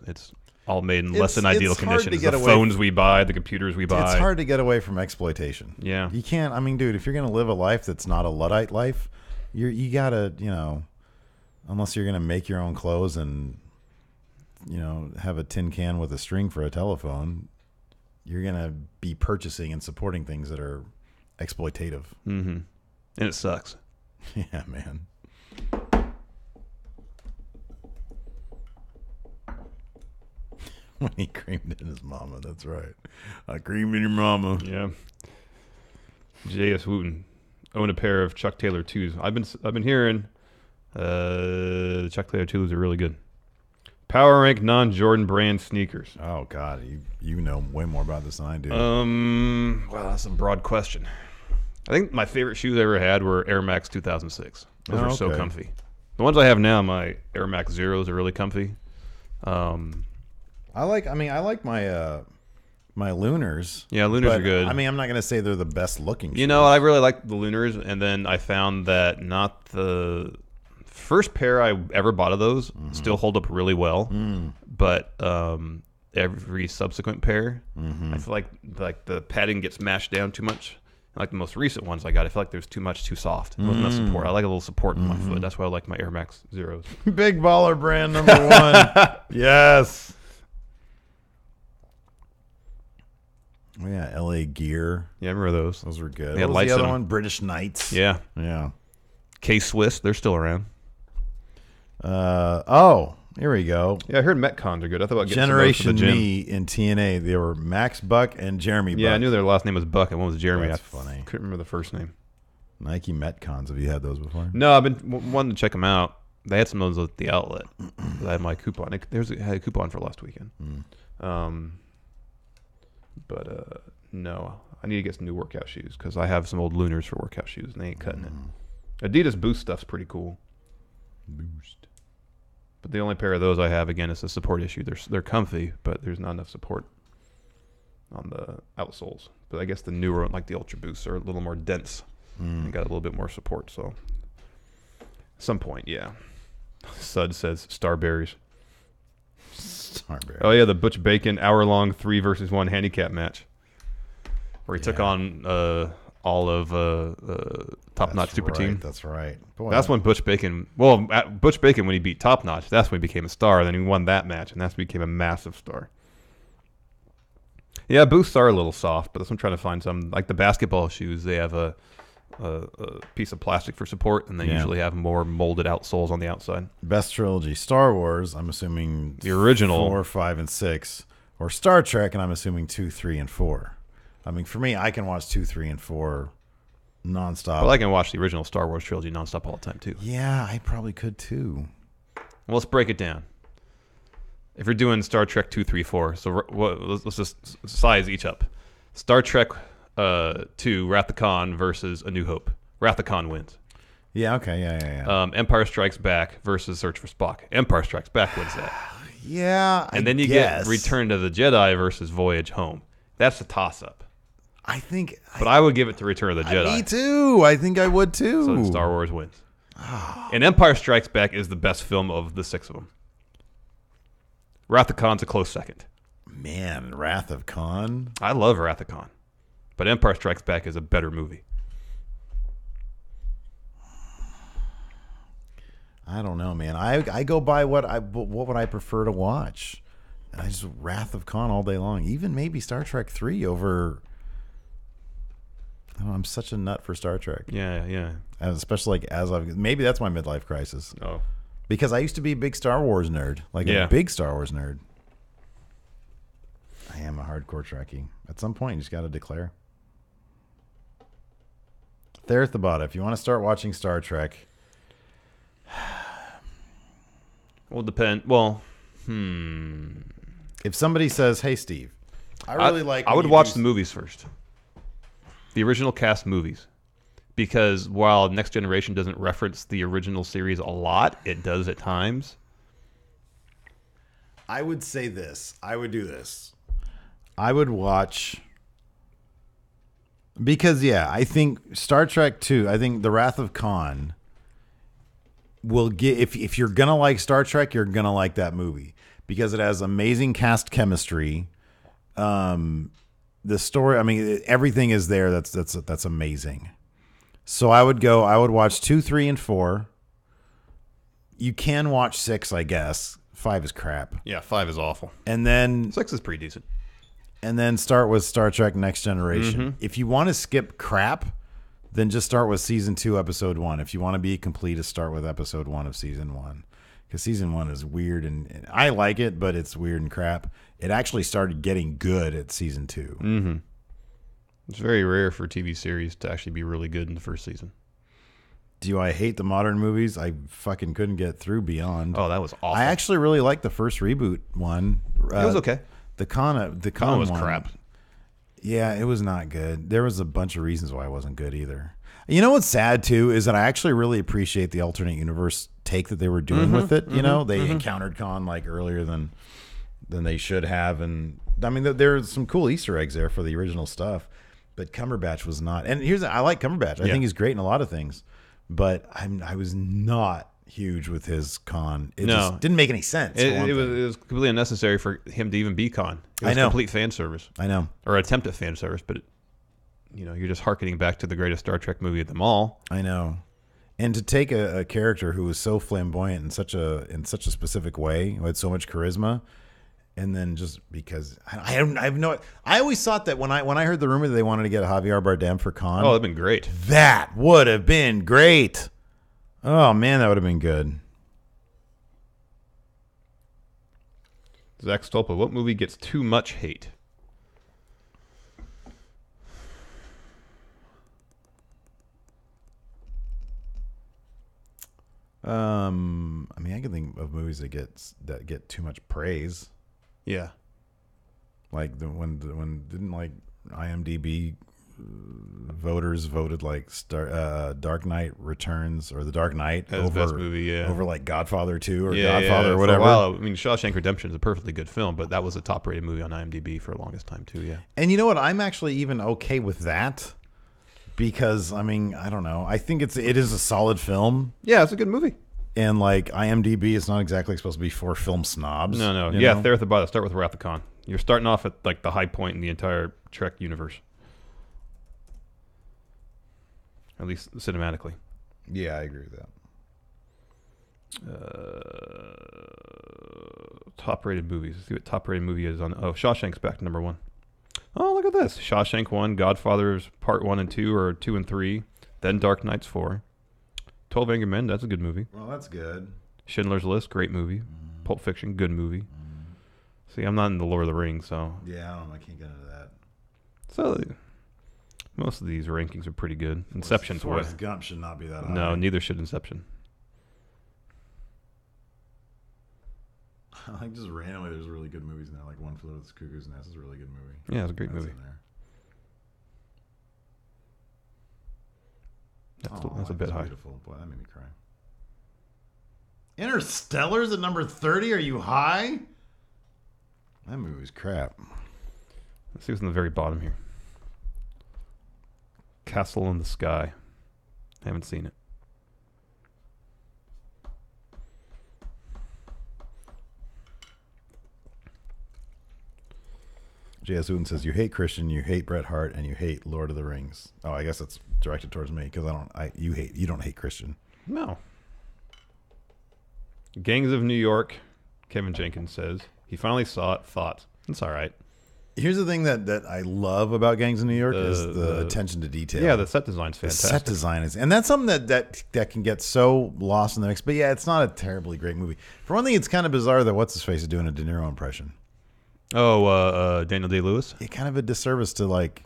it's all made in less than ideal conditions. The phones we buy, the computers we buy. It's hard to get away from exploitation. Yeah. You can't, I mean, dude, if you're going to live a life that's not a Luddite life, you got to, unless you're going to make your own clothes and, have a tin can with a string for a telephone, you're going to be purchasing and supporting things that are exploitative. Mm-hmm. And it sucks. Yeah, man. When he creamed in his mama, that's right. I creamed in your mama. Yeah. J.S. Wooten. Own a pair of Chuck Taylor 2s. I've been hearing the Chuck Taylor 2s are really good. Power rank non-Jordan brand sneakers. Oh God, you know way more about this than I do. Well, that's a broad question. I think my favorite shoes I ever had were Air Max 2006. Those are so comfy. The ones I have now, my Air Max Zeros, are really comfy. I like my my Lunars. Yeah, Lunars are good. I mean, I'm not gonna say they're the best looking shoes. I really like the Lunars, and then I found that not the first pair I ever bought of those still hold up really well, but every subsequent pair, I feel like the padding gets mashed down too much. Like the most recent ones I got, I feel like there's too soft. There wasn't enough support. I like a little support in my foot. That's why I like my Air Max Zeros. Big baller brand number 1. Yes. Oh yeah, LA Gear. Yeah, I remember those. Those were good. They had what was lights the other in one? British Knights. Yeah. Yeah. K-Swiss, they're still around. Here we go. Yeah, I heard Metcons are good. I thought about getting Generation some Me in TNA. They were Max Buck and Jeremy Buck. Yeah, I knew their last name was Buck and one was Jeremy. That's funny. Couldn't remember the first name. Nike Metcons. Have you had those before? No, I've been wanting to check them out. They had some of those at the outlet. I had my coupon. I had a coupon for last weekend. No, I need to get some new workout shoes because I have some old Lunars for workout shoes and they ain't cutting it. Adidas Boost stuff's pretty cool. Boost. But the only pair of those I have, again, is a support issue. They're comfy, but there's not enough support on the outsoles. But I guess the newer, like the Ultra Boosts, are a little more dense and got a little bit more support. So at some point, yeah. Sud says Starberries. Starberries. Oh, yeah, the Butch Bacon hour-long 3 versus 1 handicap match where he took on all of Top Notch Super Team. That's right. Boy, that's when Butch Bacon, when he beat Top Notch, that's when he became a star. Then he won that match, and that's when he became a massive star. Yeah, boosts are a little soft, but that's what I'm trying to find some. Like the basketball shoes, they have a piece of plastic for support, and they usually have more molded outsoles on the outside. Best trilogy, Star Wars, I'm assuming the original 4, 5, and 6, or Star Trek, and I'm assuming 2, 3, and 4. I mean, for me, I can watch 2, 3, and 4 nonstop. Well, I can watch the original Star Wars trilogy nonstop all the time, too. Yeah, I probably could, too. Well, let's break it down. If you're doing Star Trek 2, 3, 4, so let's just size each up. Star Trek 2, Wrath of Khan versus A New Hope. Wrath of Khan wins. Yeah, okay, yeah. Empire Strikes Back versus Search for Spock. Empire Strikes Back wins that. Yeah, and then you get Return to the Jedi versus Voyage Home. That's a toss-up. I think... But I would give it to Return of the Jedi. Me too. I think I would too. So Star Wars wins. And Empire Strikes Back is the best film of the 6 of them. Wrath of Khan's a close second. Man, Wrath of Khan? I love Wrath of Khan. But Empire Strikes Back is a better movie. I don't know, man. I go by what would I prefer to watch. And I just Wrath of Khan all day long. Even maybe Star Trek 3 over... I don't know, I'm such a nut for Star Trek. Yeah. And especially maybe that's my midlife crisis. Oh. Because I used to be a big Star Wars nerd. A big Star Wars nerd. I am a hardcore Trekkie. At some point, you just got to declare. There's the bot. If you want to start watching Star Trek... Well, depend. Well, If somebody says, "Hey, Steve, I would watch the movies first, the original cast movies, because while Next Generation doesn't reference the original series a lot, it does at times. I would say this. I would do this. I would watch because I think Star Trek 2. I think The Wrath of Khan will get if you're gonna like Star Trek, you're gonna like that movie because it has amazing cast chemistry. The story, I mean, everything is there. That's amazing. So I would watch 2, 3, and 4. You can watch 6, I guess. 5 is crap. Yeah, 5 is awful. And then 6 is pretty decent. And then start with Star Trek Next Generation. Mm-hmm. If you want to skip crap, then just start with season 2, episode 1. If you want to be complete, start with episode 1 of season 1. Because season 1 is weird and I like it, but it's weird and crap. It actually started getting good at season 2. Mm-hmm. It's very rare for TV series to actually be really good in the first season. Do I hate the modern movies? I fucking couldn't get through Beyond. Oh, that was awful. I actually really liked the first reboot one. It was okay. The Con was one, crap. Yeah, it was not good. There was a bunch of reasons why it wasn't good either. You know what's sad too is that I actually really appreciate the alternate universe take that they were doing with it. You know, they encountered Khan like earlier than they should have, and I mean there's some cool Easter eggs there for the original stuff. But Cumberbatch was not. And I like Cumberbatch. I think he's great in a lot of things, but I was not huge with his Khan. It just didn't make any sense. It was completely unnecessary for him to even be Khan. It was complete fan service. I know. Or attempt at fan service, but you're just hearkening back to the greatest Star Trek movie of them all. I know. And to take a character who was so flamboyant in such a specific way, who had so much charisma, and then just because I have no, I always thought that when I heard the rumor that they wanted to get Javier Bardem for Khan, that'd been great. That would have been great. Oh man, that would have been good. Zach Stolpa, what movie gets too much hate? I mean, I can think of movies that get too much praise. Yeah, like when didn't like IMDb voters voted like Dark Knight Returns or The Dark Knight as over best movie, over like Godfather 2 or Godfather or whatever. For a while, I mean, Shawshank Redemption is a perfectly good film, but that was a top-rated movie on IMDb for the longest time too. Yeah, and you know what? I'm actually even okay with that because I mean, I don't know. I think it is a solid film. Yeah, it's a good movie. And like IMDb is not exactly supposed to be for film snobs. No. Yeah, there at the bottom. Start with Wrath of Khan. You're starting off at like the high point in the entire Trek universe. At least cinematically. Yeah, I agree with that. Top-rated movies. Let's see what top-rated movie is on. Oh, Shawshank's back to number 1. Oh, look at this. Shawshank 1, Godfather's Part 1 and 2, or 2 and 3. Then Dark Knight's 4. 12 Angry Men, that's a good movie. Well, that's good. Schindler's List, great movie. Pulp Fiction, good movie. See, I'm not in the Lord of the Rings, so. Yeah, I can't get into that. So most of these rankings are pretty good. Inception's Forrest Gump should not be that high. No, neither should Inception. Like just randomly, there's really good movies now. Like One Flew Over the Cuckoo's Nest is a really good movie. Yeah, it's a great movie. That's a bit high. Beautiful. Boy, that made me cry. Interstellar's at number 30. Are you high? That movie's crap. Let's see what's in the very bottom here. Castle in the Sky. Haven't seen it. J.S. Wooten says, you hate Christian, you hate Bret Hart, and you hate Lord of the Rings. Oh, I guess that's directed towards me because you don't hate Christian. No. Gangs of New York, Kevin Jenkins says. He finally saw it, thought, it's all right. Here's the thing that I love about Gangs of New York is the attention to detail. Yeah, the set design's fantastic. The set design is, and that's something that can get so lost in the mix. But yeah, it's not a terribly great movie. For one thing, it's kind of bizarre that what's-his-face is doing a De Niro impression. Oh, Daniel Day-Lewis? Yeah, kind of a disservice to, like,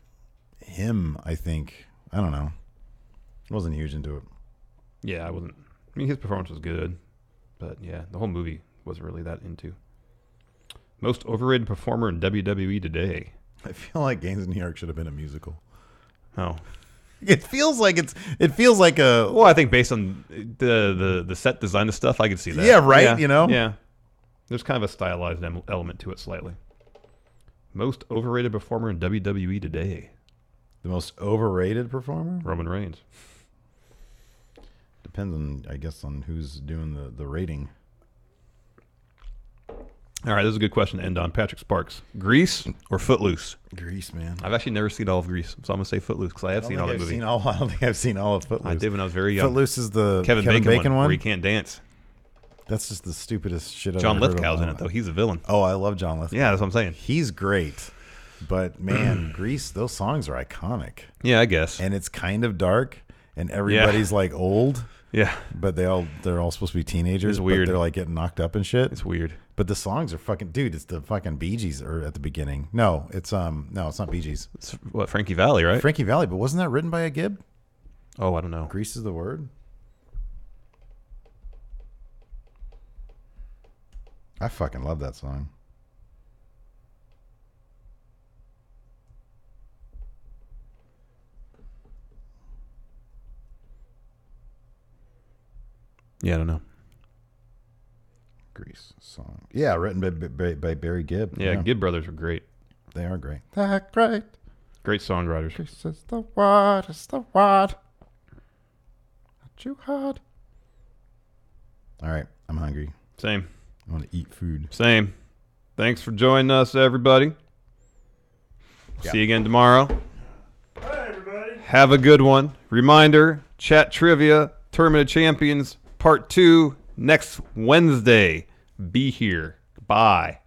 him, I think. I don't know. I wasn't huge into it. Yeah, I wasn't. I mean, his performance was good. But, yeah, the whole movie wasn't really that into. Most overrated performer in WWE today. I feel like Gangs of New York should have been a musical. Oh. It feels like a... Well, I think based on the set design of stuff, I could see that. Yeah, right, yeah, you know? Yeah. There's kind of a stylized element to it slightly. Most overrated performer in WWE today. The most overrated performer? Roman Reigns. Depends on, I guess, on who's doing the rating. All right, this is a good question to end on. Patrick Sparks. Grease or Footloose? Grease, man. I've actually never seen all of Grease, so I'm going to say Footloose because I have seen all the movie. I don't think I've seen all of Footloose. I did when I was very young. Footloose is the Kevin Bacon one, where he can't dance. That's just the stupidest shit I've John ever heard Lithgow's in it, though. He's a villain. Oh, I love John Lithgow. Yeah, that's what I'm saying. He's great. But, man, Grease, those songs are iconic. Yeah, I guess. And it's kind of dark, and everybody's, like, old. Yeah. But they're all supposed to be teenagers. It's weird. But they're, like, getting knocked up and shit. It's weird. But the songs are fucking... Dude, it's the fucking Bee Gees are at the beginning. No, it's not Bee Gees. It's what, Frankie Valli, right? Frankie Valli, but wasn't that written by a Gibb? Oh, I don't know. Grease is the word? I fucking love that song. Yeah, I don't know. Grease song. Yeah, written by Barry Gibb. Yeah, Gibb brothers were great. They are great. They're great. Great songwriters. Grease is the word. It's the word. Not you hard. All right, I'm hungry. Same. I want to eat food. Same. Thanks for joining us, everybody. See you again tomorrow. Hi, everybody. Have a good one. Reminder, chat trivia, Tournament of Champions, Part 2, next Wednesday. Be here. Bye.